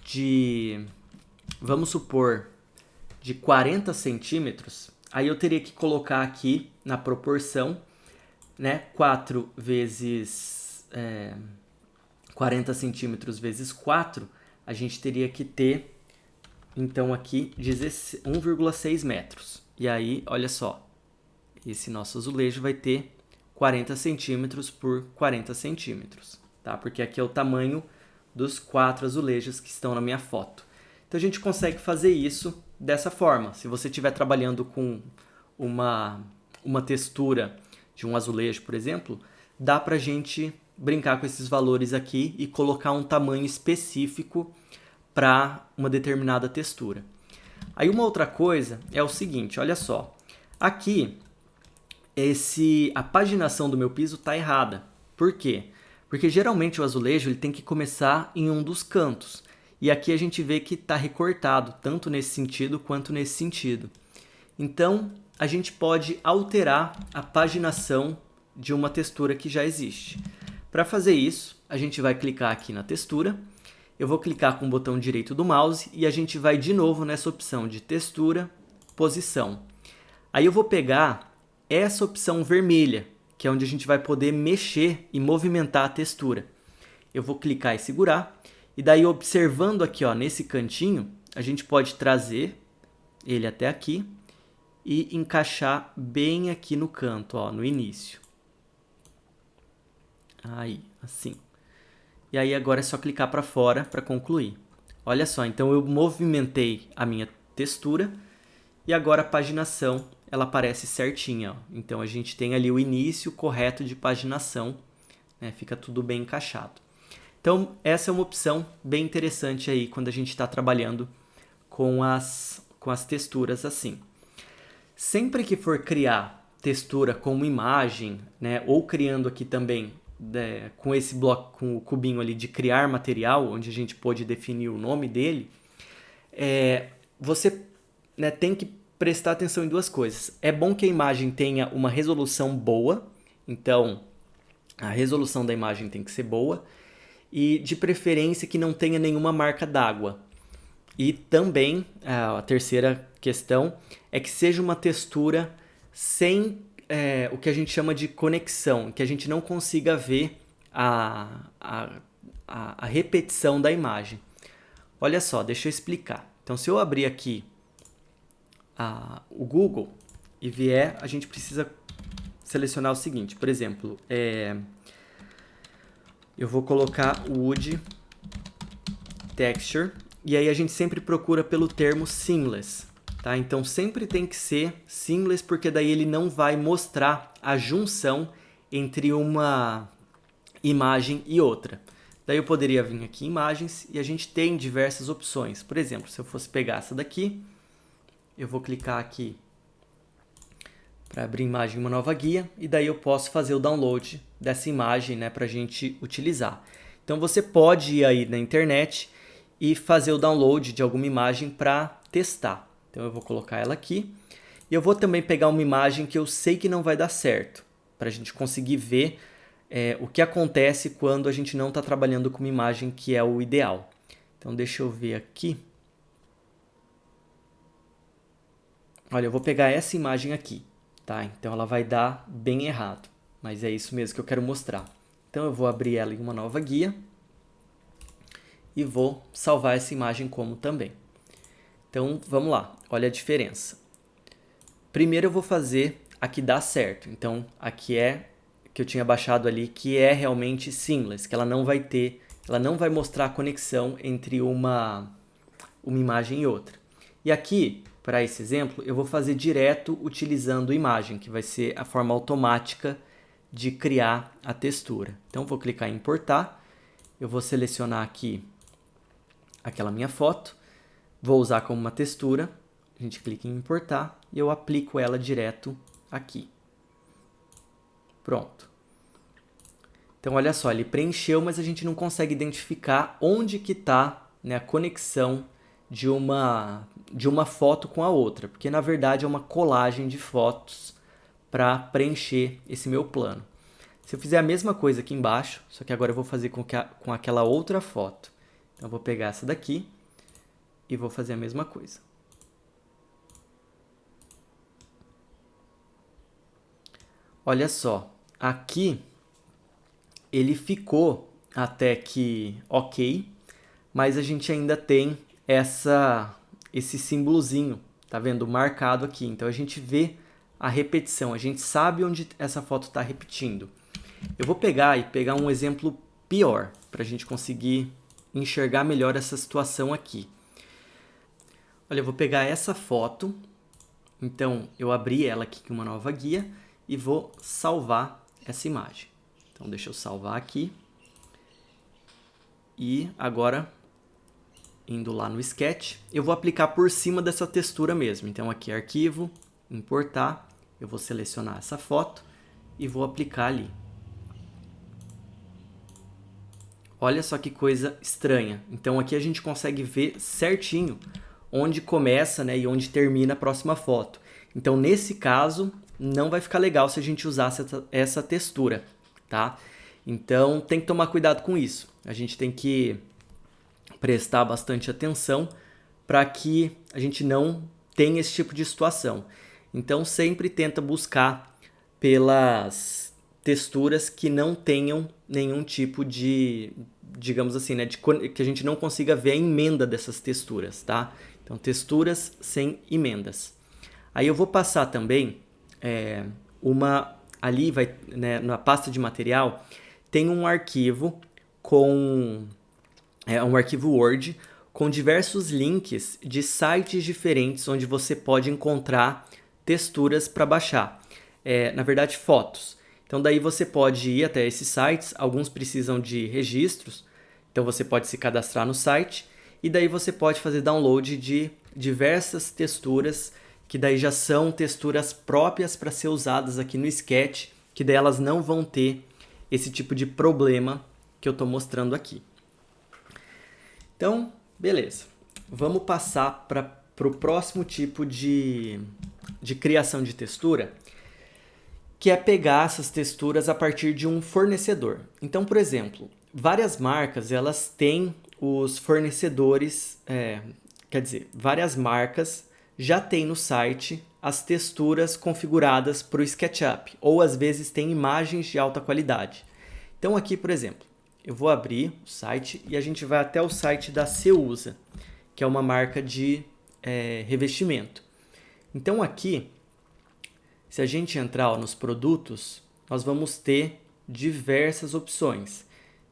A: de, vamos supor, de 40 centímetros, aí eu teria que colocar aqui na proporção, né, 4 vezes 40 centímetros vezes 4, a gente teria que ter, então, aqui 1,6 metros. E aí, olha só, esse nosso azulejo vai ter 40 centímetros por 40 centímetros, tá? Porque aqui é o tamanho dos 4 azulejos que estão na minha foto. Então, a gente consegue fazer isso dessa forma. Se você estiver trabalhando com uma textura de um azulejo, por exemplo, dá pra gente brincar com esses valores aqui e colocar um tamanho específico para uma determinada textura. Aí, uma outra coisa é o seguinte, olha só. Aqui, a paginação do meu piso está errada. Por quê? Porque geralmente o azulejo ele tem que começar em um dos cantos. E aqui a gente vê que está recortado, tanto nesse sentido quanto nesse sentido. Então, a gente pode alterar a paginação de uma textura que já existe. Para fazer isso, a gente vai clicar aqui na textura, eu vou clicar com o botão direito do mouse e a gente vai de novo nessa opção de textura, posição. Aí eu vou pegar essa opção vermelha, que é onde a gente vai poder mexer e movimentar a textura. Eu vou clicar e segurar, e daí observando aqui, ó, nesse cantinho, a gente pode trazer ele até aqui e encaixar bem aqui no canto, ó, no início. Aí, assim. E aí agora é só clicar para fora para concluir. Olha só, então eu movimentei a minha textura e agora a paginação ela aparece certinha. Ó. Então a gente tem ali o início correto de paginação, né? Fica tudo bem encaixado. Então essa é uma opção bem interessante aí quando a gente está trabalhando com as texturas assim. Sempre que for criar textura como imagem, né, ou criando aqui também com esse bloco, com o cubinho ali de criar material, onde a gente pode definir o nome dele, você, né, tem que prestar atenção em duas coisas. É bom que a imagem tenha uma resolução boa, então a resolução da imagem tem que ser boa, e de preferência que não tenha nenhuma marca d'água. E também, a terceira questão, é que seja uma textura sem o que a gente chama de conexão, que a gente não consiga ver a repetição da imagem. Olha só, deixa eu explicar. Então, se eu abrir aqui o Google e vier, a gente precisa selecionar o seguinte, por exemplo, eu vou colocar Wood Texture, e aí a gente sempre procura pelo termo Seamless, tá? Então sempre tem que ser Seamless, porque daí ele não vai mostrar a junção entre uma imagem e outra. Daí eu poderia vir aqui em imagens e a gente tem diversas opções. Por exemplo, se eu fosse pegar essa daqui, eu vou clicar aqui para abrir imagem em uma nova guia, e daí eu posso fazer o download dessa imagem, né, para a gente utilizar. Então você pode ir aí na internet e fazer o download de alguma imagem para testar. Então eu vou colocar ela aqui, e eu vou também pegar uma imagem que eu sei que não vai dar certo, para a gente conseguir ver o que acontece quando a gente não está trabalhando com uma imagem que é o ideal. Então deixa eu ver aqui. Olha, eu vou pegar essa imagem aqui. Tá? Então ela vai dar bem errado, mas é isso mesmo que eu quero mostrar. Então eu vou abrir ela em uma nova guia e vou salvar essa imagem como também. Então vamos lá, olha a diferença. Primeiro eu vou fazer a que dá certo. Então aqui é que eu tinha baixado ali, que é realmente seamless, que ela não vai mostrar a conexão entre uma imagem e outra. E aqui, para esse exemplo, eu vou fazer direto utilizando imagem, que vai ser a forma automática de criar a textura. Então, vou clicar em importar, eu vou selecionar aqui aquela minha foto, vou usar como uma textura, a gente clica em importar e eu aplico ela direto aqui. Pronto. Então, olha só, ele preencheu, mas a gente não consegue identificar onde que está, né, a conexão de uma foto com a outra, porque na verdade é uma colagem de fotos para preencher esse meu plano. Se eu fizer a mesma coisa aqui embaixo, só que agora eu vou fazer com aquela outra foto. Então eu vou pegar essa daqui e vou fazer a mesma coisa. Olha só, aqui ele ficou até que ok, mas a gente ainda tem esse símbolozinho, tá vendo? Marcado aqui. Então a gente vê a repetição, a gente sabe onde essa foto está repetindo. Eu vou pegar um exemplo pior, para a gente conseguir enxergar melhor essa situação aqui. Olha, eu vou pegar essa foto, então eu abri ela aqui com uma nova guia e vou salvar essa imagem. Então deixa eu salvar aqui. E agora, indo lá no Sketch, eu vou aplicar por cima dessa textura mesmo. Então aqui arquivo, importar, eu vou selecionar essa foto e vou aplicar ali. Olha só que coisa estranha. Então aqui a gente consegue ver certinho onde começa, né, e onde termina a próxima foto. Então nesse caso não vai ficar legal se a gente usar essa textura, tá? Então tem que tomar cuidado com isso. A gente tem que prestar bastante atenção para que a gente não tenha esse tipo de situação. Então sempre tenta buscar pelas texturas que não tenham nenhum tipo de, digamos assim, né, que a gente não consiga ver a emenda dessas texturas, tá? Então texturas sem emendas. Aí eu vou passar também ali vai, né, na pasta de material tem um arquivo um arquivo Word com diversos links de sites diferentes onde você pode encontrar texturas para baixar. Na verdade, fotos. Então daí você pode ir até esses sites, alguns precisam de registros, então você pode se cadastrar no site e daí você pode fazer download de diversas texturas que daí já são texturas próprias para ser usadas aqui no Sketch, que daí elas não vão ter esse tipo de problema que eu estou mostrando aqui. Então, beleza. Vamos passar para o próximo tipo de criação de textura, que é pegar essas texturas a partir de um fornecedor. Então, por exemplo, várias marcas elas têm os fornecedores, várias marcas já têm no site as texturas configuradas para o SketchUp, ou às vezes tem imagens de alta qualidade. Então aqui, por exemplo, eu vou abrir o site e a gente vai até o site da Ceusa, que é uma marca de revestimento. Então aqui, se a gente entrar nos produtos, nós vamos ter diversas opções.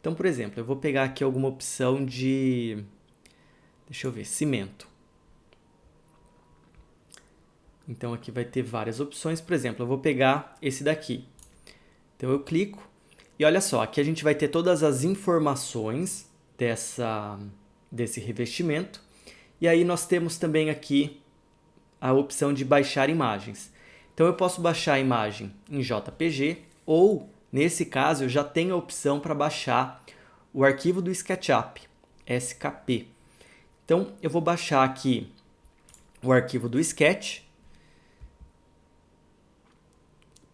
A: Então, por exemplo, eu vou pegar aqui alguma opção de, deixa eu ver, cimento. Então aqui vai ter várias opções, por exemplo, eu vou pegar esse daqui. Então eu clico e olha só, aqui a gente vai ter todas as informações desse revestimento. E aí nós temos também aqui a opção de baixar imagens. Então eu posso baixar a imagem em JPG ou, nesse caso, eu já tenho a opção para baixar o arquivo do SketchUp, SKP. Então eu vou baixar aqui o arquivo do Sketch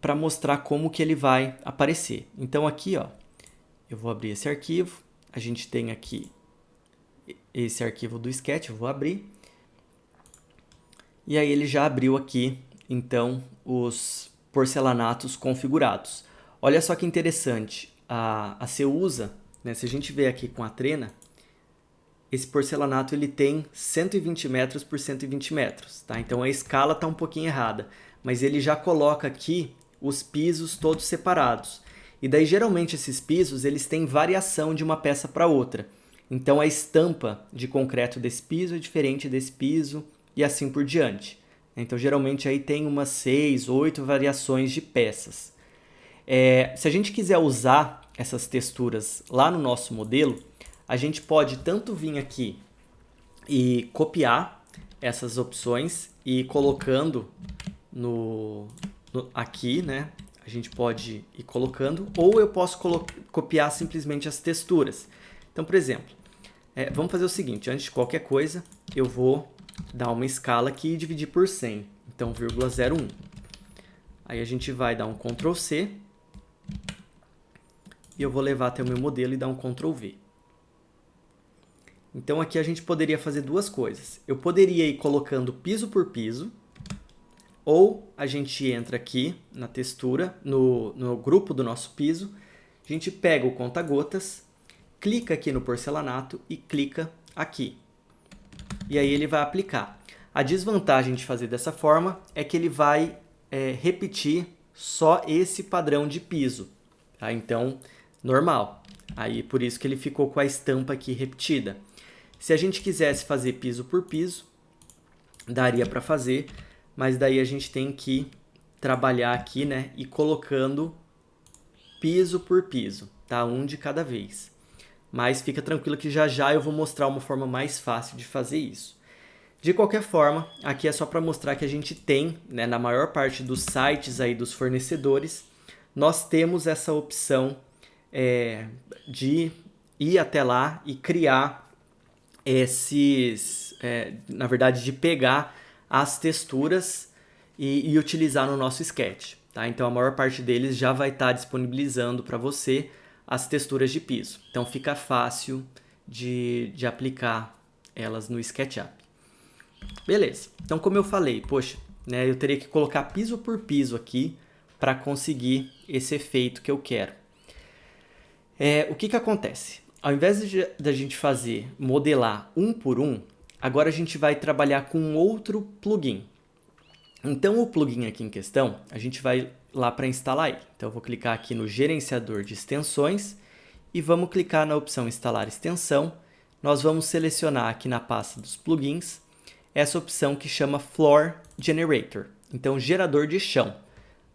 A: para mostrar como que ele vai aparecer. Então aqui, ó, eu vou abrir esse arquivo, a gente tem aqui esse arquivo do Sketch, eu vou abrir. E aí ele já abriu aqui, então, os porcelanatos configurados. Olha só que interessante, a Ceusa, né, se a gente ver aqui com a trena, esse porcelanato ele tem 120 metros por 120 metros, tá? Então a escala está um pouquinho errada, mas ele já coloca aqui os pisos todos separados. E daí geralmente esses pisos eles têm variação de uma peça para outra. Então a estampa de concreto desse piso é diferente desse piso e assim por diante. Então geralmente aí tem umas 6, 8 variações de peças. Se a gente quiser usar essas texturas lá no nosso modelo, a gente pode tanto vir aqui e copiar essas opções e ir colocando aqui, né? A gente pode ir colocando, ou eu posso copiar simplesmente as texturas. Então, por exemplo, vamos fazer o seguinte, antes de qualquer coisa, eu vou dar uma escala aqui e dividir por 100, então 0,01. Aí a gente vai dar um Ctrl C, e eu vou levar até o meu modelo e dar um Ctrl V. Então aqui a gente poderia fazer duas coisas. Eu poderia ir colocando piso por piso, ou a gente entra aqui na textura, no grupo do nosso piso, a gente pega o conta-gotas, clica aqui no porcelanato e clica aqui. E aí ele vai aplicar. A desvantagem de fazer dessa forma é que ele vai repetir só esse padrão de piso. Tá? Então, normal. Aí por isso que ele ficou com a estampa aqui repetida. Se a gente quisesse fazer piso por piso, daria para fazer, mas daí a gente tem que trabalhar aqui, né, e colocando piso por piso, tá? Um de cada vez. Mas fica tranquilo que já já eu vou mostrar uma forma mais fácil de fazer isso. De qualquer forma, aqui é só para mostrar que a gente tem, né, na maior parte dos sites aí dos fornecedores, nós temos essa opção de ir até lá e criar na verdade, de pegar as texturas e utilizar no nosso sketch. Tá? Então a maior parte deles já vai estar disponibilizando para você as texturas de piso. Então fica fácil de aplicar elas no SketchUp. Beleza, então como eu falei, poxa, né, eu teria que colocar piso por piso aqui para conseguir esse efeito que eu quero. O que acontece? Ao invés da gente modelar um por um, agora a gente vai trabalhar com outro plugin. Então o plugin aqui em questão, a gente vai lá para instalar ele. Então eu vou clicar aqui no gerenciador de extensões e vamos clicar na opção instalar extensão. Nós vamos selecionar aqui na pasta dos plugins essa opção que chama Floor Generator, então gerador de chão.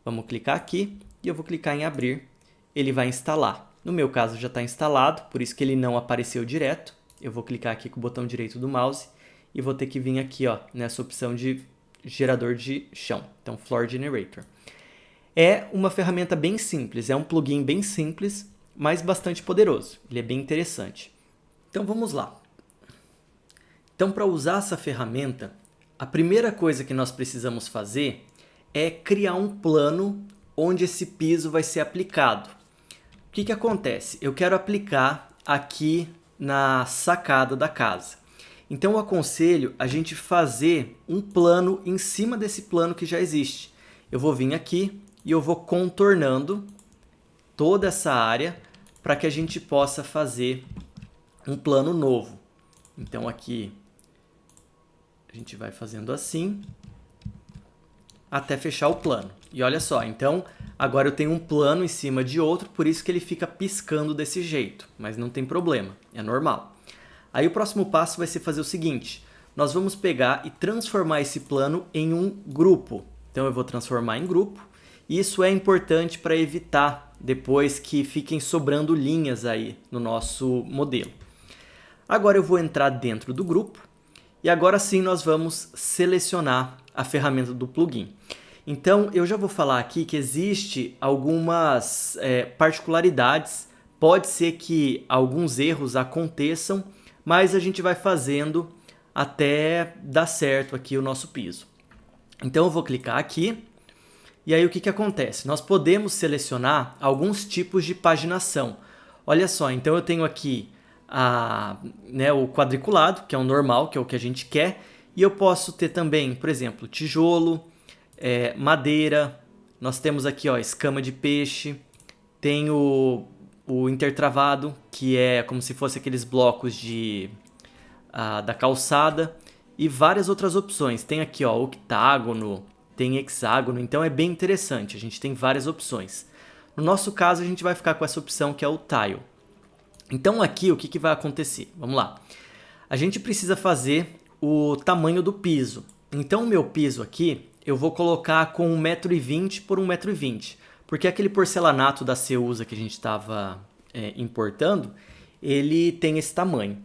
A: Vamos clicar aqui e eu vou clicar em abrir, ele vai instalar. No meu caso já está instalado, por isso que ele não apareceu direto. Eu vou clicar aqui com o botão direito do mouse e vou ter que vir aqui, ó, nessa opção de gerador de chão, então Floor Generator. É uma ferramenta bem simples, é um plugin bem simples, mas bastante poderoso. Ele é bem interessante. Então vamos lá. Então para usar essa ferramenta, a primeira coisa que nós precisamos fazer é criar um plano onde esse piso vai ser aplicado. O que acontece? Eu quero aplicar aqui na sacada da casa. Então eu aconselho a gente fazer um plano em cima desse plano que já existe. Eu vou vir aqui e eu vou contornando toda essa área para que a gente possa fazer um plano novo. Então aqui a gente vai fazendo assim até fechar o plano. E olha só, então Agora eu tenho um plano em cima de outro, por isso que ele fica piscando desse jeito, mas não tem problema, é normal. Aí o próximo passo vai ser fazer o seguinte, nós vamos pegar e transformar esse plano em um grupo. Então eu vou transformar em grupo, e isso é importante para evitar depois que fiquem sobrando linhas aí no nosso modelo. Agora eu vou entrar dentro do grupo, e agora sim nós vamos selecionar a ferramenta do plugin. Então, eu já vou falar aqui que existe algumas particularidades. Pode ser que alguns erros aconteçam, mas a gente vai fazendo até dar certo aqui o nosso piso. Então, eu vou clicar aqui. E aí, o que acontece? Nós podemos selecionar alguns tipos de paginação. Olha só, então eu tenho aqui o quadriculado, que é o normal, que é o que a gente quer. E eu posso ter também, por exemplo, tijolo, madeira, nós temos aqui escama de peixe, tem o intertravado, que é como se fosse aqueles blocos da calçada, e várias outras opções. Tem aqui octágono, tem hexágono, então é bem interessante, a gente tem várias opções. No nosso caso, a gente vai ficar com essa opção que é o tile. Então aqui o que vai acontecer? Vamos lá. A gente precisa fazer o tamanho do piso. Então o meu piso aqui, eu vou colocar com 1,20 m por 1,20 m, porque aquele porcelanato da Ceusa que a gente estava importando, ele tem esse tamanho.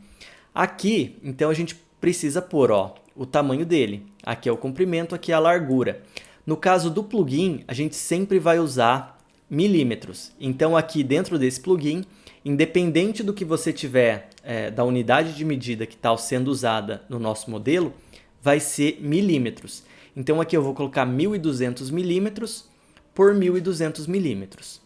A: Aqui, então a gente precisa pôr o tamanho dele. Aqui é o comprimento, aqui é a largura. No caso do plugin, a gente sempre vai usar milímetros. Então aqui dentro desse plugin, independente do que você tiver da unidade de medida que está sendo usada no nosso modelo, vai ser milímetros. Então aqui eu vou colocar 1.200 milímetros por 1.200 milímetros.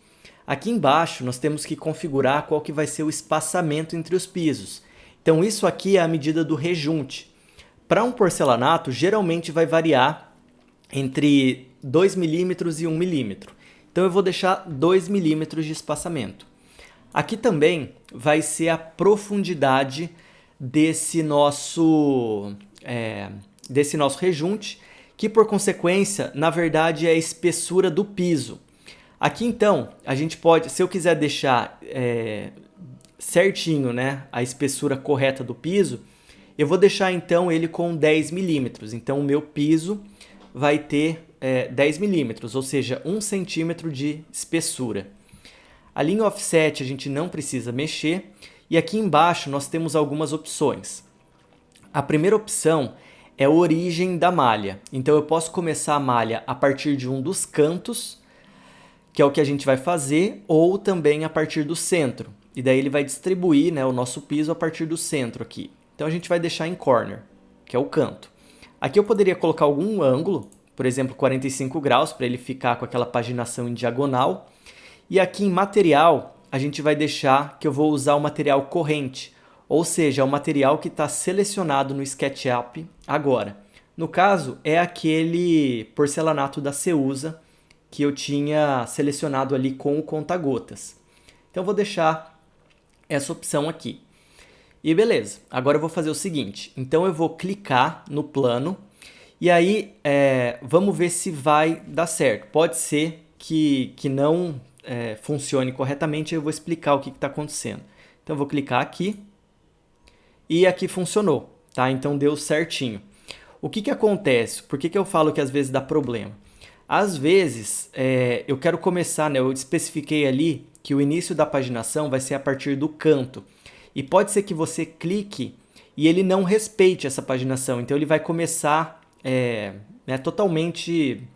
A: Aqui embaixo nós temos que configurar qual que vai ser o espaçamento entre os pisos. Então isso aqui é a medida do rejunte. Para um porcelanato, geralmente vai variar entre 2 milímetros e 1 milímetro. Então eu vou deixar 2 milímetros de espaçamento. Aqui também vai ser a profundidade desse nosso rejunte, que por consequência, na verdade, é a espessura do piso. Aqui então, a gente pode, se eu quiser deixar certinho, a espessura correta do piso, eu vou deixar então ele com 10 milímetros. Então o meu piso vai ter 10 milímetros, ou seja, 1 centímetro de espessura. A linha offset a gente não precisa mexer, e aqui embaixo nós temos algumas opções. A primeira opção é a origem da malha. Então eu posso começar a malha a partir de um dos cantos, que é o que a gente vai fazer, ou também a partir do centro. E daí ele vai distribuir o nosso piso a partir do centro aqui. Então a gente vai deixar em corner, que é o canto. Aqui eu poderia colocar algum ângulo, por exemplo 45 graus, para ele ficar com aquela paginação em diagonal. E aqui em material, a gente vai deixar que eu vou usar o material corrente, ou seja, é o material que está selecionado no SketchUp agora. No caso, é aquele porcelanato da Ceusa que eu tinha selecionado ali com o conta-gotas. Então eu vou deixar essa opção aqui. E beleza, agora eu vou fazer o seguinte, então eu vou clicar no plano e aí vamos ver se vai dar certo. Pode ser que não funcione corretamente, eu vou explicar o que está acontecendo. Então eu vou clicar aqui e aqui funcionou, tá? Então deu certinho. O que acontece? Por que eu falo que às vezes dá problema? Às vezes eu quero começar, eu especifiquei ali que o início da paginação vai ser a partir do canto. E pode ser que você clique e ele não respeite essa paginação. Então ele vai começar totalmente...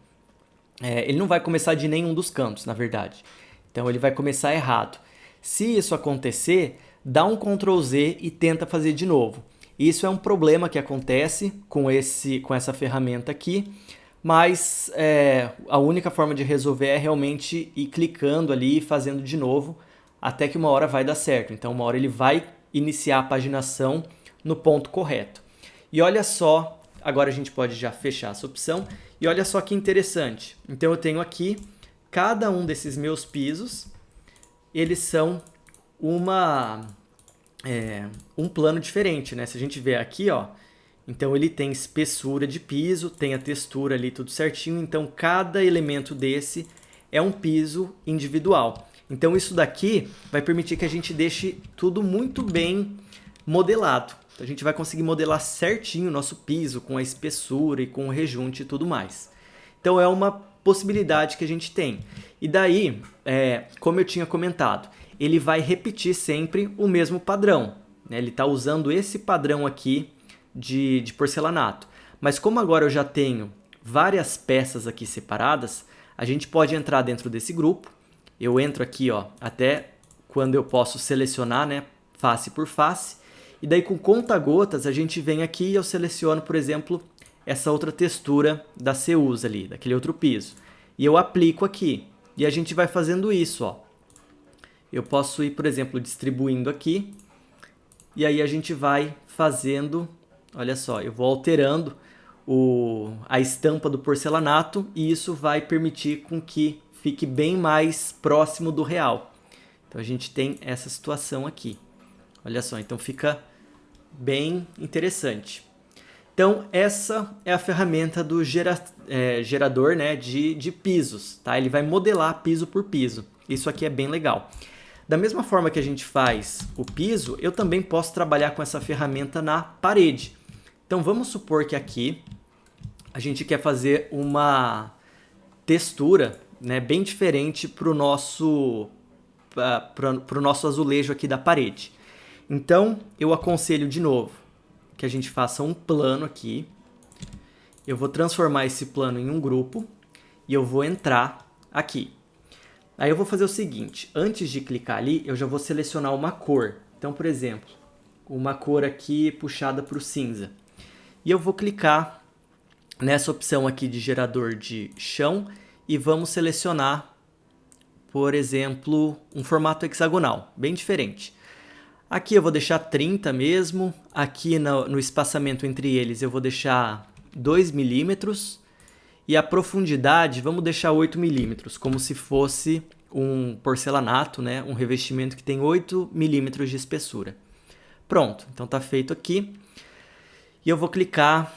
A: ele não vai começar de nenhum dos cantos, na verdade. Então ele vai começar errado. Se isso acontecer, dá um Ctrl Z e tenta fazer de novo. Isso é um problema que acontece com essa ferramenta aqui, mas a única forma de resolver é realmente ir clicando ali e fazendo de novo, até que uma hora vai dar certo. Então uma hora ele vai iniciar a paginação no ponto correto. E olha só, agora a gente pode já fechar essa opção, e olha só que interessante. Então eu tenho aqui, cada um desses meus pisos, eles são um plano diferente, né? Se a gente ver aqui, então ele tem espessura de piso, tem a textura ali tudo certinho, então cada elemento desse é um piso individual. Então isso daqui vai permitir que a gente deixe tudo muito bem modelado. Então, a gente vai conseguir modelar certinho o nosso piso com a espessura e com o rejunte e tudo mais. Então é uma possibilidade que a gente tem. E daí, como eu tinha comentado, ele vai repetir sempre o mesmo padrão, né? Ele está usando esse padrão aqui de porcelanato. Mas como agora eu já tenho várias peças aqui separadas, a gente pode entrar dentro desse grupo. Eu entro aqui, ó, até quando eu posso selecionar, né, face por face. E daí com conta-gotas a gente vem aqui e eu seleciono, por exemplo, essa outra textura da Ceusa ali, daquele outro piso. E eu aplico aqui. E a gente vai fazendo isso, ó. Eu posso ir, por exemplo, distribuindo aqui. E aí a gente vai fazendo, olha só, eu vou alterando a estampa do porcelanato e isso vai permitir com que fique bem mais próximo do real. Então a gente tem essa situação aqui. Olha só, então fica bem interessante. Então essa é a ferramenta do gerador, né, de pisos. Tá? Ele vai modelar piso por piso. Isso aqui é bem legal. Da mesma forma que a gente faz o piso, eu também posso trabalhar com essa ferramenta na parede. Então vamos supor que aqui a gente quer fazer uma textura, né, bem diferente para o nosso azulejo aqui da parede. Então eu aconselho de novo que a gente faça um plano aqui. Eu vou transformar esse plano em um grupo e eu vou entrar aqui. Aí eu vou fazer o seguinte, antes de clicar ali, eu já vou selecionar uma cor. Então, por exemplo, uma cor aqui puxada para o cinza. E eu vou clicar nessa opção aqui de gerador de chão e vamos selecionar, por exemplo, um formato hexagonal, bem diferente. Aqui eu vou deixar 30 mesmo, aqui no espaçamento entre eles eu vou deixar 2 milímetros. E a profundidade, vamos deixar 8 milímetros, como se fosse um porcelanato, né? Um revestimento que tem 8 milímetros de espessura. Pronto, então está feito aqui. E eu vou clicar,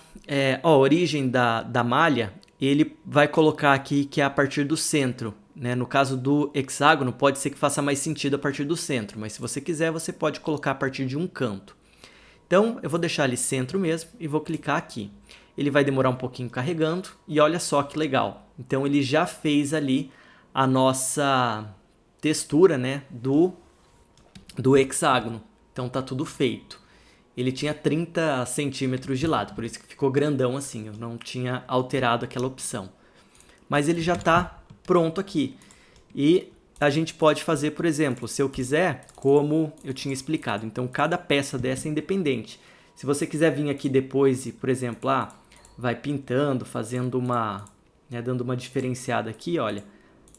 A: a origem da malha, ele vai colocar aqui que é a partir do centro. Né? No caso do hexágono, pode ser que faça mais sentido a partir do centro, mas se você quiser, você pode colocar a partir de um canto. Então, eu vou deixar ali centro mesmo e vou clicar aqui. Ele vai demorar um pouquinho carregando e olha só que legal. Então ele já fez ali a nossa textura, né, do hexágono. Então tá tudo feito. Ele tinha 30 centímetros de lado, por isso que ficou grandão assim. Eu não tinha alterado aquela opção. Mas ele já está pronto aqui. E a gente pode fazer, por exemplo, se eu quiser, como eu tinha explicado. Então cada peça dessa é independente. Se você quiser vir aqui depois e, por exemplo, vai pintando, fazendo dando uma diferenciada aqui, olha,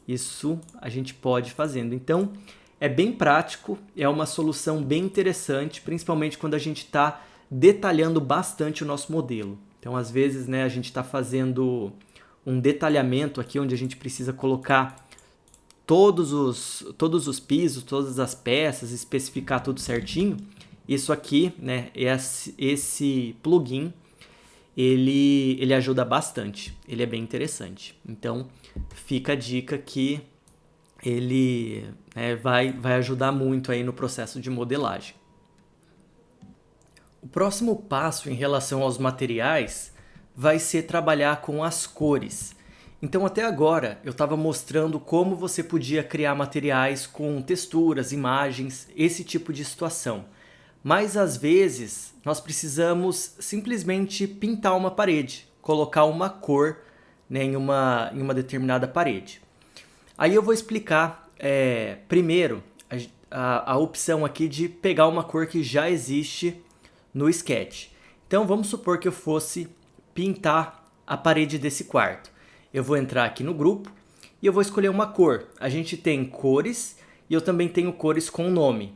A: isso a gente pode fazendo. Então, é bem prático, é uma solução bem interessante, principalmente quando a gente está detalhando bastante o nosso modelo. Então, às vezes, né, a gente está fazendo um detalhamento aqui, onde a gente precisa colocar todos os pisos, todas as peças, especificar tudo certinho. Isso aqui, né, esse plugin, ele ajuda bastante, ele é bem interessante. Então, fica a dica que ele vai ajudar muito aí no processo de modelagem. O próximo passo em relação aos materiais vai ser trabalhar com as cores. Então, até agora, eu estava mostrando como você podia criar materiais com texturas, imagens, esse tipo de situação. Mas às vezes nós precisamos simplesmente pintar uma parede, colocar uma cor, né, em uma determinada parede. Aí eu vou explicar primeiro a opção aqui de pegar uma cor que já existe no Sketch. Então vamos supor que eu fosse pintar a parede desse quarto. Eu vou entrar aqui no grupo e eu vou escolher uma cor. A gente tem cores e eu também tenho cores com nome.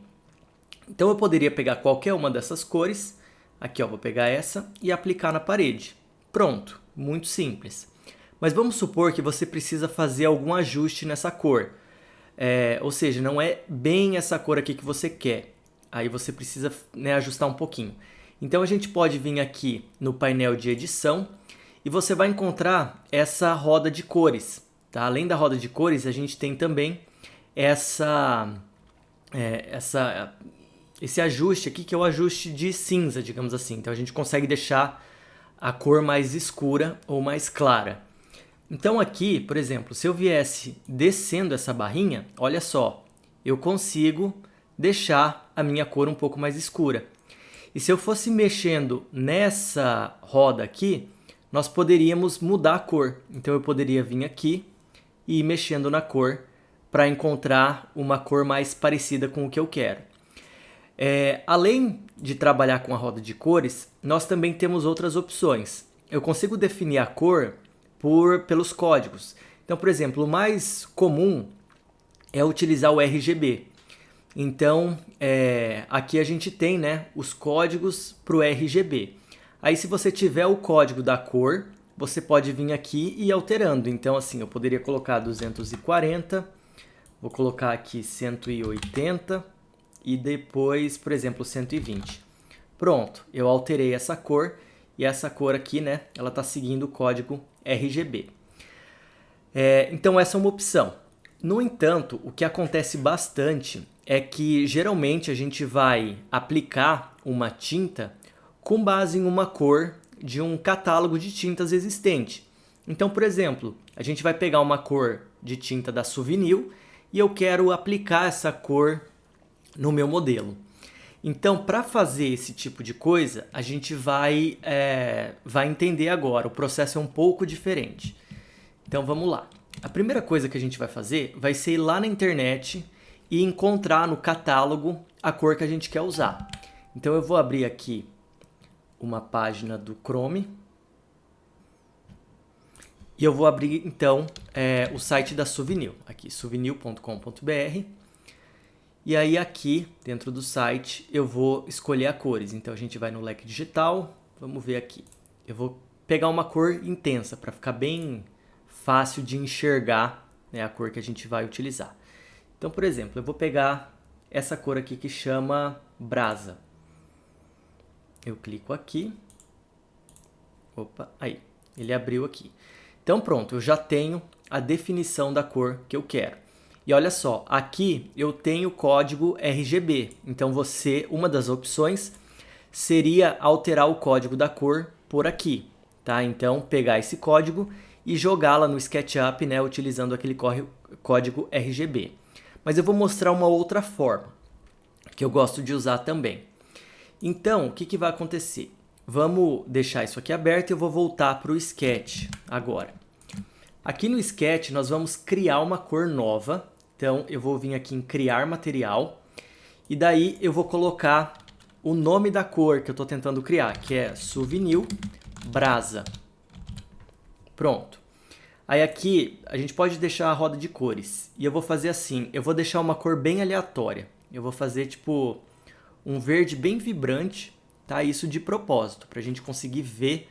A: Então eu poderia pegar qualquer uma dessas cores, aqui ó, vou pegar essa e aplicar na parede. Pronto, muito simples. Mas vamos supor que você precisa fazer algum ajuste nessa cor. Ou seja, não é bem essa cor aqui que você quer. Aí você precisa, né, ajustar um pouquinho. Então a gente pode vir aqui no painel de edição e você vai encontrar essa roda de cores. tá? Além da roda de cores, a gente tem também essa, esse ajuste aqui, que é o ajuste de cinza, digamos assim. Então a gente consegue deixar a cor mais escura ou mais clara. Então aqui, por exemplo, se eu viesse descendo essa barrinha, olha só, eu consigo deixar a minha cor um pouco mais escura. E se eu fosse mexendo nessa roda aqui, nós poderíamos mudar a cor. Então eu poderia vir aqui e ir mexendo na cor para encontrar uma cor mais parecida com o que eu quero. Além de trabalhar com a roda de cores, nós também temos outras opções. Eu consigo definir a cor pelos códigos. Então, por exemplo, o mais comum é utilizar o RGB. Então, aqui a gente tem, né, os códigos para o RGB. Aí, se você tiver o código da cor, você pode vir aqui e ir alterando. Então, assim, eu poderia colocar 240, vou colocar aqui 180 e depois, por exemplo, 120. Pronto, eu alterei essa cor e essa cor aqui, né, ela está seguindo o código RGB. Então, essa é uma opção. No entanto, o que acontece bastante é que geralmente a gente vai aplicar uma tinta com base em uma cor de um catálogo de tintas existente. Então, por exemplo, a gente vai pegar uma cor de tinta da Suvinil e eu quero aplicar essa cor no meu modelo. Então, para fazer esse tipo de coisa, a gente vai entender agora. O processo é um pouco diferente. Então, vamos lá. A primeira coisa que a gente vai fazer vai ser ir lá na internet e encontrar no catálogo a cor que a gente quer usar. Então, eu vou abrir aqui uma página do Chrome e eu vou abrir, então, o site da Suvinil. Aqui, suvinil.com.br. E aí aqui, dentro do site, eu vou escolher as cores. Então, a gente vai no leque digital. Vamos ver aqui. Eu vou pegar uma cor intensa para ficar bem fácil de enxergar, né, a cor que a gente vai utilizar. Então, por exemplo, eu vou pegar essa cor aqui que chama Brasa. Eu clico aqui. Opa, aí. Ele abriu aqui. Então, pronto, eu já tenho a definição da cor que eu quero. E olha só, aqui eu tenho o código RGB. Então, uma das opções seria alterar o código da cor por aqui, tá? Então, pegar esse código e jogá-la no SketchUp, né, utilizando aquele código RGB. Mas eu vou mostrar uma outra forma, que eu gosto de usar também. Então, o que vai acontecer? Vamos deixar isso aqui aberto e eu vou voltar para o Sketch agora. Aqui no Sketch, nós vamos criar uma cor nova. Então, eu vou vir aqui em Criar Material. E daí, eu vou colocar o nome da cor que eu estou tentando criar, que é Suvinil Brasa. Pronto. Aí aqui, a gente pode deixar a roda de cores. E eu vou fazer assim, eu vou deixar uma cor bem aleatória. Eu vou fazer, tipo, um verde bem vibrante, tá? Isso de propósito, para a gente conseguir ver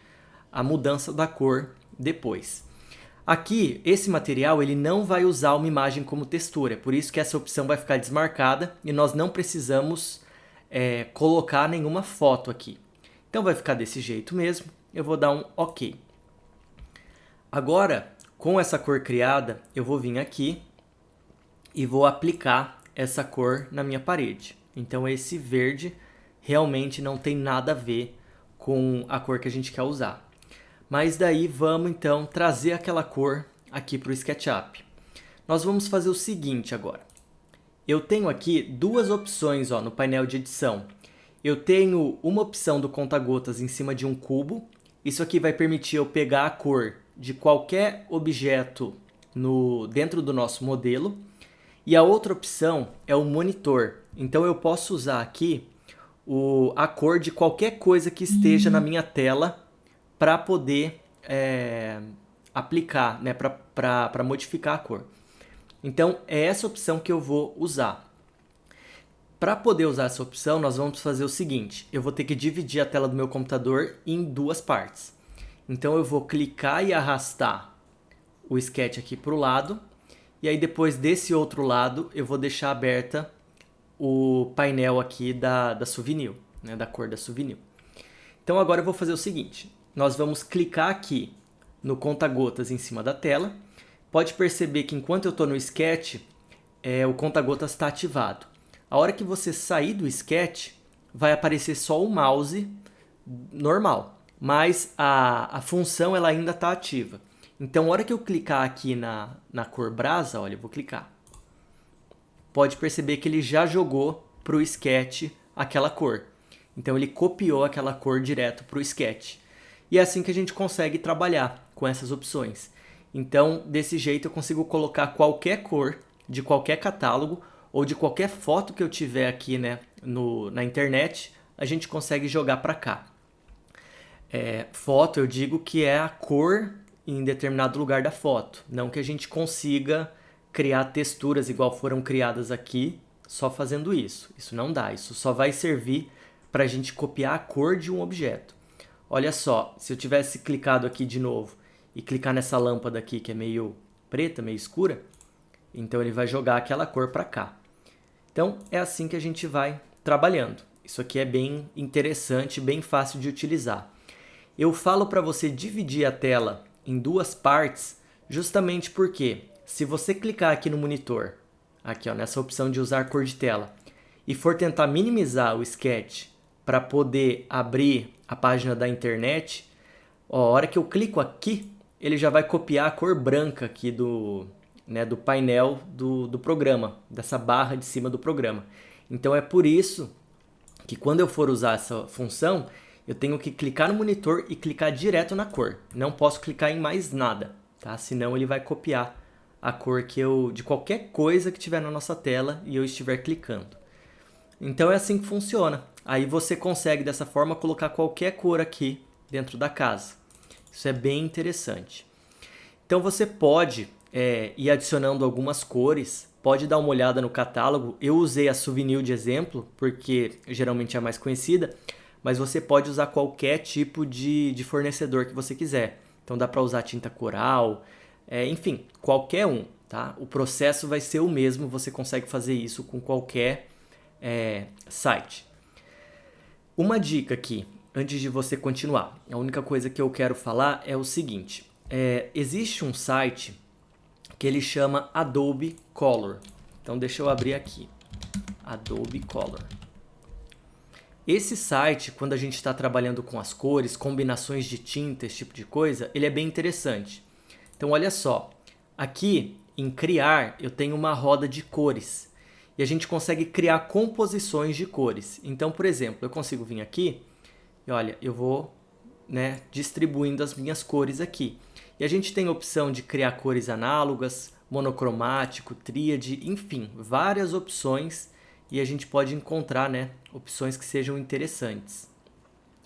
A: a mudança da cor depois. Aqui, esse material, ele não vai usar uma imagem como textura. Por isso que essa opção vai ficar desmarcada e nós não precisamos colocar nenhuma foto aqui. Então, vai ficar desse jeito mesmo. Eu vou dar um OK. Agora, com essa cor criada, eu vou vir aqui e vou aplicar essa cor na minha parede. Então, esse verde realmente não tem nada a ver com a cor que a gente quer usar. Mas daí vamos então trazer aquela cor aqui para o SketchUp. Nós vamos fazer o seguinte agora. Eu tenho aqui duas opções no painel de edição. Eu tenho uma opção do conta-gotas em cima de um cubo. Isso aqui vai permitir eu pegar a cor de qualquer objeto dentro do nosso modelo. E a outra opção é o monitor. Então eu posso usar aqui a cor de qualquer coisa que esteja na minha tela para poder aplicar, né, para modificar a cor. Então, é essa opção que eu vou usar. Para poder usar essa opção, nós vamos fazer o seguinte. Eu vou ter que dividir a tela do meu computador em duas partes. Então, eu vou clicar e arrastar o Sketch aqui para o lado. E aí, depois desse outro lado, eu vou deixar aberta o painel aqui da Suvinil, né, da cor da Suvinil. Então, agora eu vou fazer o seguinte. Nós vamos clicar aqui no conta-gotas em cima da tela. pode perceber que enquanto eu estou no Sketch, o conta-gotas está ativado. A hora que você sair do Sketch, vai aparecer só o mouse normal, mas a função ela ainda está ativa. Então, a hora que eu clicar aqui na cor brasa, olha, eu vou clicar. Pode perceber que ele já jogou para o Sketch aquela cor. Então, ele copiou aquela cor direto para o Sketch. E é assim que a gente consegue trabalhar com essas opções. Então, desse jeito, eu consigo colocar qualquer cor de qualquer catálogo ou de qualquer foto que eu tiver aqui, né, na internet, a gente consegue jogar para cá. Foto, eu digo que é a cor em determinado lugar da foto. Não que a gente consiga criar texturas igual foram criadas aqui só fazendo isso. Isso não dá. Isso só vai servir para a gente copiar a cor de um objeto. Olha só, se eu tivesse clicado aqui de novo e clicar nessa lâmpada aqui que é meio preta, meio escura, então ele vai jogar aquela cor para cá. Então é assim que a gente vai trabalhando. Isso aqui é bem interessante, bem fácil de utilizar. Eu falo para você dividir a tela em duas partes, justamente porque se você clicar aqui no monitor, aqui ó, nessa opção de usar cor de tela, e for tentar minimizar o Sketch para poder abrir a página da internet, ó, a hora que eu clico aqui, ele já vai copiar a cor branca aqui do painel do programa, dessa barra de cima do programa. Então é por isso que quando eu for usar essa função, eu tenho que clicar no monitor e clicar direto na cor. Não posso clicar em mais nada, tá? Senão ele vai copiar a cor de qualquer coisa que tiver na nossa tela e eu estiver clicando. Então é assim que funciona. Aí você consegue dessa forma colocar qualquer cor aqui dentro da casa. Isso é bem interessante. Então você pode ir adicionando algumas cores, pode dar uma olhada no catálogo. Eu usei a Souvenir de exemplo, porque geralmente é a mais conhecida, mas você pode usar qualquer tipo de fornecedor que você quiser. Então dá para usar tinta coral, enfim, qualquer um. Tá? O processo vai ser o mesmo, você consegue fazer isso com qualquer site. Uma dica aqui, antes de você continuar, a única coisa que eu quero falar é o seguinte. Existe um site que ele chama Adobe Color. Então deixa eu abrir aqui. Adobe Color. Esse site, quando a gente está trabalhando com as cores, combinações de tinta, esse tipo de coisa, ele é bem interessante. Então olha só, aqui em criar eu tenho uma roda de cores e a gente consegue criar composições de cores. Então, por exemplo, eu consigo vir aqui e olha, eu vou distribuindo as minhas cores aqui. E a gente tem a opção de criar cores análogas, monocromático, tríade, enfim, várias opções e a gente pode encontrar opções que sejam interessantes.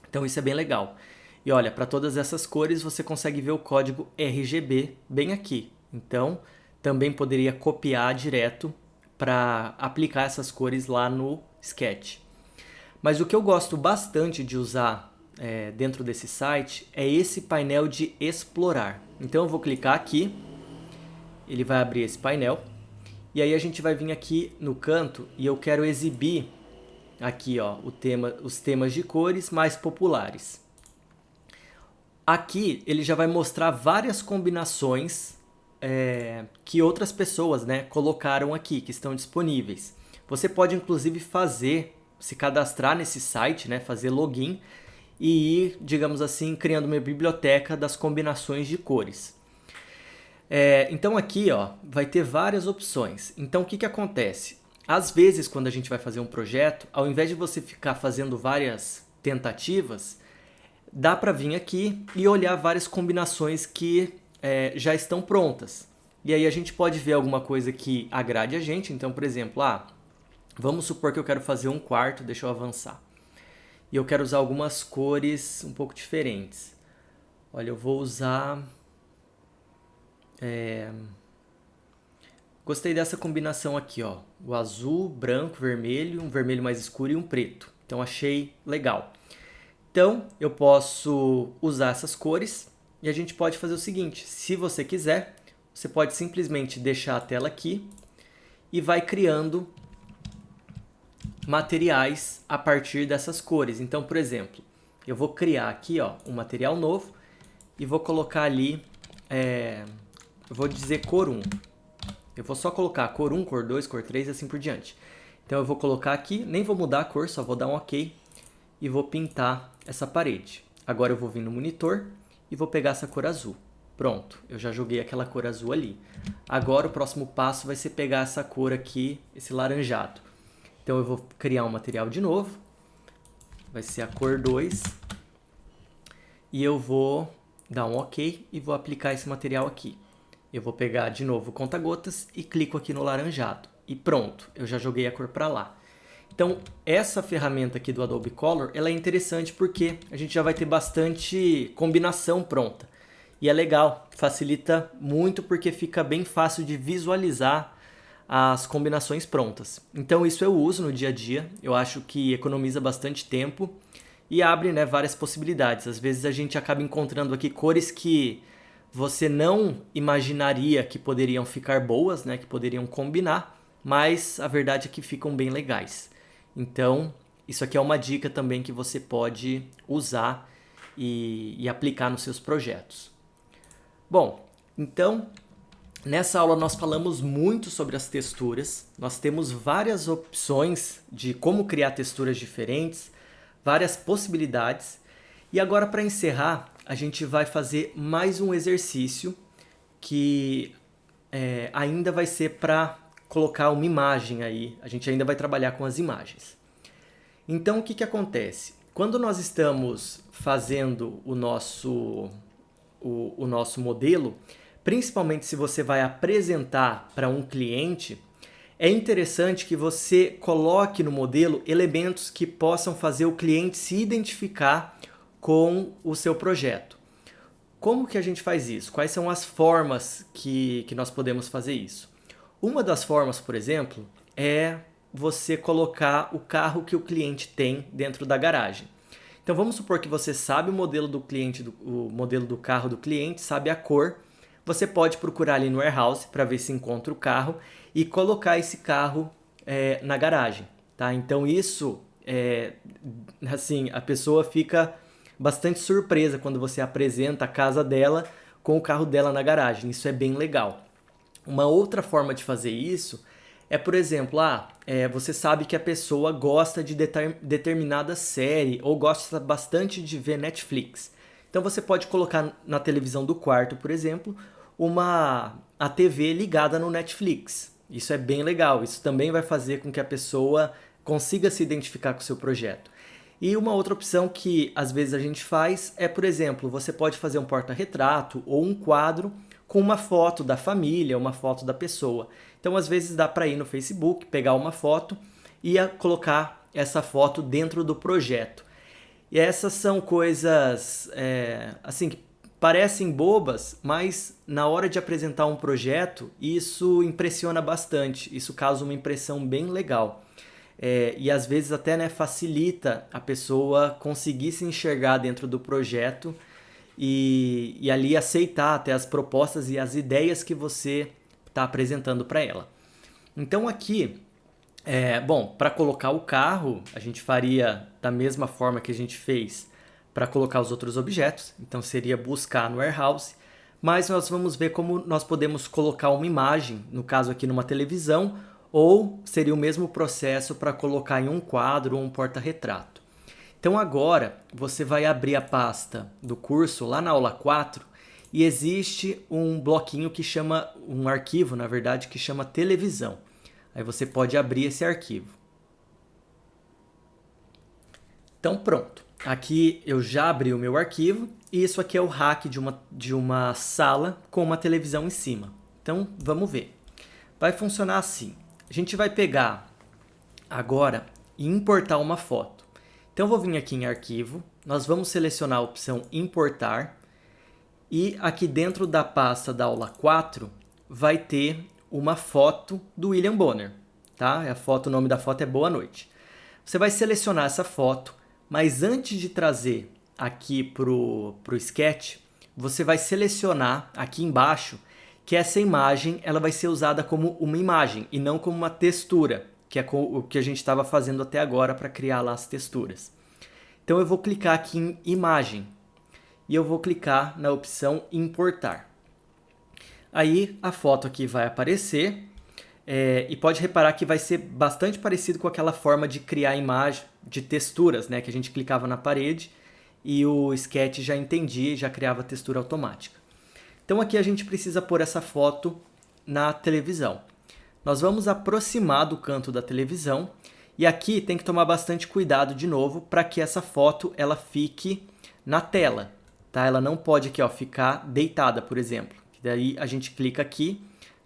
A: Então isso é bem legal. E olha, para todas essas cores você consegue ver o código RGB bem aqui. Então também poderia copiar direto para aplicar essas cores lá no Sketch. Mas o que eu gosto bastante de usar dentro desse site é esse painel de explorar. Então eu vou clicar aqui, ele vai abrir esse painel. E aí a gente vai vir aqui no canto e eu quero exibir aqui ó, os temas de cores mais populares. Aqui ele já vai mostrar várias combinações que outras pessoas colocaram aqui, que estão disponíveis. Você pode inclusive se cadastrar nesse site, fazer login e ir, digamos assim, criando uma biblioteca das combinações de cores. Então aqui ó, vai ter várias opções. Então o que acontece? Às vezes quando a gente vai fazer um projeto, ao invés de você ficar fazendo várias tentativas, dá para vir aqui e olhar várias combinações que já estão prontas. E aí a gente pode ver alguma coisa que agrade a gente. Então, por exemplo, vamos supor que eu quero fazer um quarto, deixa eu avançar. E eu quero usar algumas cores um pouco diferentes. Olha, eu vou usar... Gostei dessa combinação aqui, ó. O azul, branco, vermelho, um vermelho mais escuro e um preto. Então achei legal. Então eu posso usar essas cores e a gente pode fazer o seguinte. Se você quiser, você pode simplesmente deixar a tela aqui e vai criando materiais a partir dessas cores. Então, por exemplo, eu vou criar aqui ó, um material novo e vou colocar ali... eu vou dizer cor 1. Eu vou só colocar cor 1, cor 2, cor 3 e assim por diante. Então eu vou colocar aqui, nem vou mudar a cor, só vou dar um OK e vou pintar essa parede. Agora eu vou vir no monitor e vou pegar essa cor azul. Pronto, eu já joguei aquela cor azul ali. Agora o próximo passo vai ser pegar essa cor aqui, esse laranjado. Então eu vou criar um material de novo. Vai ser a cor 2. E eu vou dar um OK e vou aplicar esse material aqui. Eu vou pegar de novo o conta-gotas e clico aqui no laranjado. E pronto, eu já joguei a cor para lá. Então, essa ferramenta aqui do Adobe Color, ela é interessante porque a gente já vai ter bastante combinação pronta. E é legal, facilita muito porque fica bem fácil de visualizar as combinações prontas. Então, isso eu uso no dia a dia, eu acho que economiza bastante tempo e abre, né, várias possibilidades. Às vezes a gente acaba encontrando aqui cores que você não imaginaria que poderiam ficar boas, né, que poderiam combinar, mas a verdade é que ficam bem legais. Então, isso aqui é uma dica também que você pode usar e aplicar nos seus projetos. Bom, então, nessa aula nós falamos muito sobre as texturas. Nós temos várias opções de como criar texturas diferentes, várias possibilidades. E agora, para encerrar, a gente vai fazer mais um exercício que ainda vai ser para colocar uma imagem aí. A gente ainda vai trabalhar com as imagens. Então, o que acontece? Quando nós estamos fazendo o nosso modelo, principalmente se você vai apresentar para um cliente, é interessante que você coloque no modelo elementos que possam fazer o cliente se identificar com o seu projeto. Como que a gente faz isso? Quais são as formas que nós podemos fazer isso? Uma das formas, por exemplo, é você colocar o carro que o cliente tem dentro da garagem. Então vamos supor que você sabe o modelo do cliente, o modelo do carro do cliente, sabe a cor. Você pode procurar ali no warehouse para ver se encontra o carro e colocar esse carro na garagem, tá? Então isso assim, a pessoa fica bastante surpresa quando você apresenta a casa dela com o carro dela na garagem. Isso é bem legal. Uma outra forma de fazer isso é, por exemplo, você sabe que a pessoa gosta de determinada série ou gosta bastante de ver Netflix. Então você pode colocar na televisão do quarto, por exemplo, a TV ligada no Netflix. Isso é bem legal. Isso também vai fazer com que a pessoa consiga se identificar com o seu projeto. E uma outra opção que às vezes a gente faz é, por exemplo, você pode fazer um porta-retrato ou um quadro com uma foto da família, uma foto da pessoa. Então, às vezes dá para ir no Facebook, pegar uma foto e colocar essa foto dentro do projeto. E essas são coisas assim que parecem bobas, mas na hora de apresentar um projeto, isso impressiona bastante. Isso causa uma impressão bem legal. E às vezes até facilita a pessoa conseguir se enxergar dentro do projeto e ali aceitar até as propostas e as ideias que você está apresentando para ela. Então aqui, bom, para colocar o carro, a gente faria da mesma forma que a gente fez para colocar os outros objetos. Então seria buscar no warehouse, mas nós vamos ver como nós podemos colocar uma imagem, no caso aqui numa televisão, ou seria o mesmo processo para colocar em um quadro ou um porta-retrato. Então agora você vai abrir a pasta do curso lá na aula 4 e existe um bloquinho que chama, um arquivo na verdade, que chama televisão. Aí você pode abrir esse arquivo. Então pronto, aqui eu já abri o meu arquivo e isso aqui é o rack de uma sala com uma televisão em cima. Então vamos ver. Vai funcionar assim. A gente vai pegar agora e importar uma foto. Então eu vou vir aqui em arquivo, nós vamos selecionar a opção importar e aqui dentro da pasta da aula 4 vai ter uma foto do William Bonner, tá? O nome da foto é Boa Noite. Você vai selecionar essa foto, mas antes de trazer aqui pro Sketch, você vai selecionar aqui embaixo que essa imagem ela vai ser usada como uma imagem e não como uma textura, que é o que a gente estava fazendo até agora para criar lá as texturas. Então eu vou clicar aqui em imagem e eu vou clicar na opção importar. Aí a foto aqui vai aparecer e pode reparar que vai ser bastante parecido com aquela forma de criar imagem de texturas, né? Que a gente clicava na parede e o Sketch já entendia e já criava textura automática. Então aqui a gente precisa pôr essa foto na televisão. Nós vamos aproximar do canto da televisão e aqui tem que tomar bastante cuidado de novo para que essa foto ela fique na tela. Tá? Ela não pode aqui, ó, ficar deitada, por exemplo. Daí a gente clica aqui,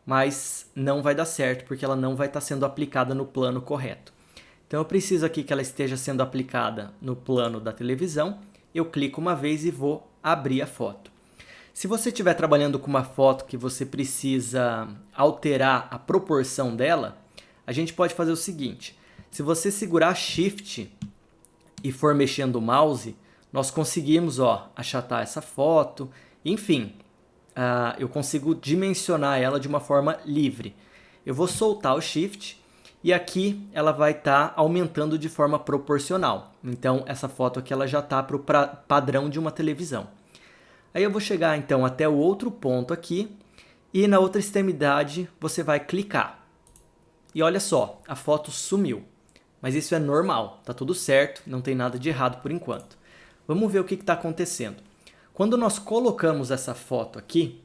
A: mas não vai dar certo porque ela não vai estar sendo aplicada no plano correto. Então eu preciso aqui que ela esteja sendo aplicada no plano da televisão. Eu clico uma vez e vou abrir a foto. Se você estiver trabalhando com uma foto que você precisa alterar a proporção dela, a gente pode fazer o seguinte. Se você segurar Shift e for mexendo o mouse, nós conseguimos achatar essa foto. Enfim, eu consigo dimensionar ela de uma forma livre. Eu vou soltar o Shift e aqui ela vai estar aumentando de forma proporcional. Então essa foto aqui ela já está para o padrão de uma televisão. Aí eu vou chegar então até o outro ponto aqui e na outra extremidade você vai clicar. E olha só, a foto sumiu. Mas isso é normal, tá tudo certo, não tem nada de errado por enquanto. Vamos ver o que está acontecendo. Quando nós colocamos essa foto aqui,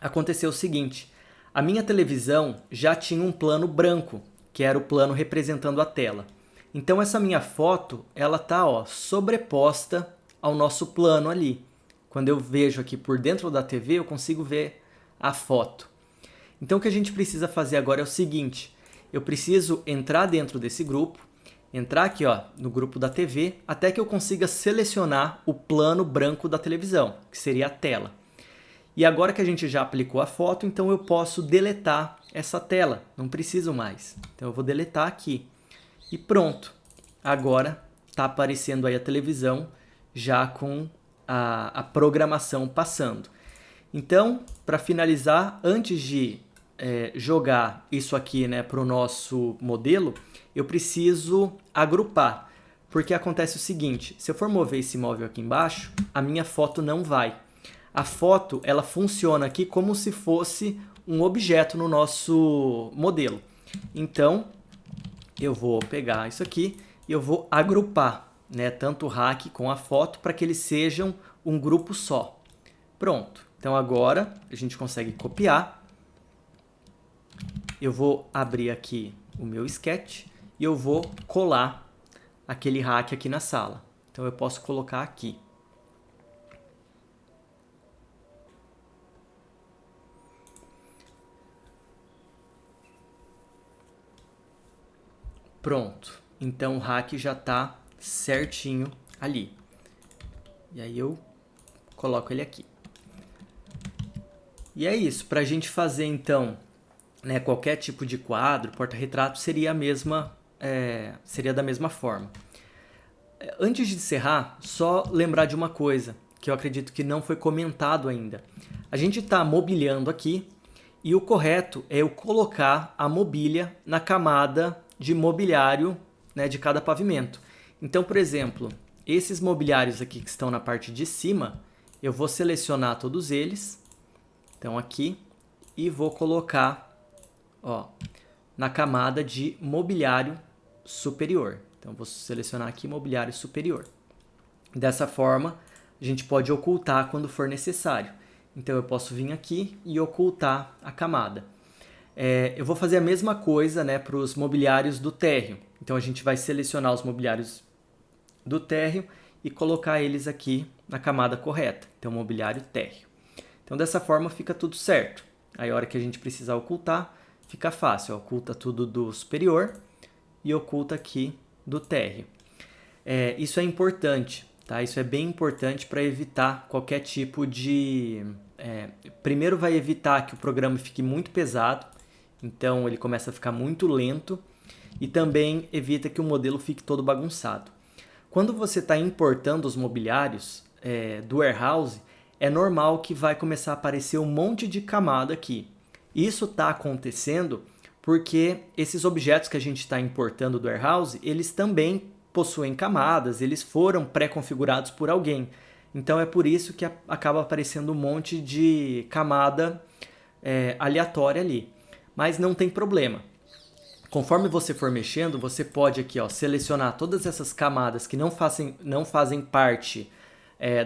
A: aconteceu o seguinte. A minha televisão já tinha um plano branco, que era o plano representando a tela. Então essa minha foto, ela está sobreposta ao nosso plano ali. Quando eu vejo aqui por dentro da TV, eu consigo ver a foto. Então o que a gente precisa fazer agora é o seguinte. Eu preciso entrar dentro desse grupo, entrar aqui no grupo da TV, até que eu consiga selecionar o plano branco da televisão, que seria a tela. E agora que a gente já aplicou a foto, então eu posso deletar essa tela, não preciso mais. Então eu vou deletar aqui. E pronto, agora está aparecendo aí a televisão já com a programação passando. Então, para finalizar, antes de jogar isso aqui, né, para o nosso modelo, eu preciso agrupar. Porque acontece o seguinte, se eu for mover esse móvel aqui embaixo, a minha foto não vai. A foto, ela funciona aqui como se fosse um objeto no nosso modelo. Então, eu vou pegar isso aqui e eu vou agrupar, né, tanto o hack com a foto para que eles sejam um grupo só. Pronto. Então agora a gente consegue copiar. Eu vou abrir aqui o meu Sketch e eu vou colar aquele hack aqui na sala. Então eu posso colocar aqui. Pronto. Então o hack já está certinho ali. E aí eu coloco ele aqui. E é isso. Para a gente fazer então, né, qualquer tipo de quadro, porta-retrato seria da mesma forma. Antes de encerrar, só lembrar de uma coisa que eu acredito que não foi comentado ainda. A gente está mobiliando aqui e o correto é eu colocar a mobília na camada de mobiliário, né, de cada pavimento. Então, por exemplo, esses mobiliários aqui que estão na parte de cima, eu vou selecionar todos eles, então aqui, e vou colocar na camada de mobiliário superior. Então, vou selecionar aqui mobiliário superior. Dessa forma, a gente pode ocultar quando for necessário. Então, eu posso vir aqui e ocultar a camada. Eu vou fazer a mesma coisa, né, para os mobiliários do térreo. Então, a gente vai selecionar os mobiliários do térreo e colocar eles aqui na camada correta. Então, mobiliário térreo. Então, dessa forma, fica tudo certo. Aí, a hora que a gente precisar ocultar, fica fácil. Oculta tudo do superior e oculta aqui do térreo. Isso é importante, tá? Isso é bem importante para evitar qualquer tipo de... primeiro vai evitar que o programa fique muito pesado, então ele começa a ficar muito lento e também evita que o modelo fique todo bagunçado. Quando você está importando os mobiliários do warehouse, é normal que vai começar a aparecer um monte de camada aqui. Isso está acontecendo porque esses objetos que a gente está importando do warehouse, eles também possuem camadas, eles foram pré-configurados por alguém. Então é por isso que acaba aparecendo um monte de camada aleatória ali. Mas não tem problema. Conforme você for mexendo, você pode aqui selecionar todas essas camadas que não fazem parte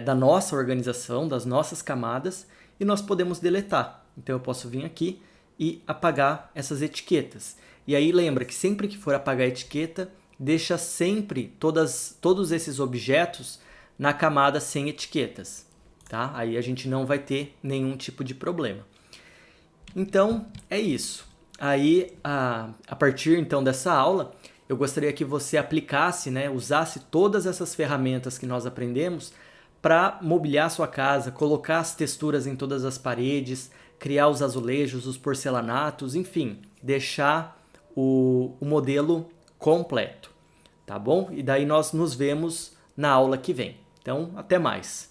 A: da nossa organização, das nossas camadas, e nós podemos deletar. Então eu posso vir aqui e apagar essas etiquetas. E aí lembra que sempre que for apagar a etiqueta, deixa sempre todos esses objetos na camada sem etiquetas. Tá? Aí a gente não vai ter nenhum tipo de problema. Então é isso. Aí, a partir então dessa aula, eu gostaria que você aplicasse, usasse todas essas ferramentas que nós aprendemos para mobiliar sua casa, colocar as texturas em todas as paredes, criar os azulejos, os porcelanatos, enfim, deixar o modelo completo, tá bom? E daí nós nos vemos na aula que vem. Então, até mais!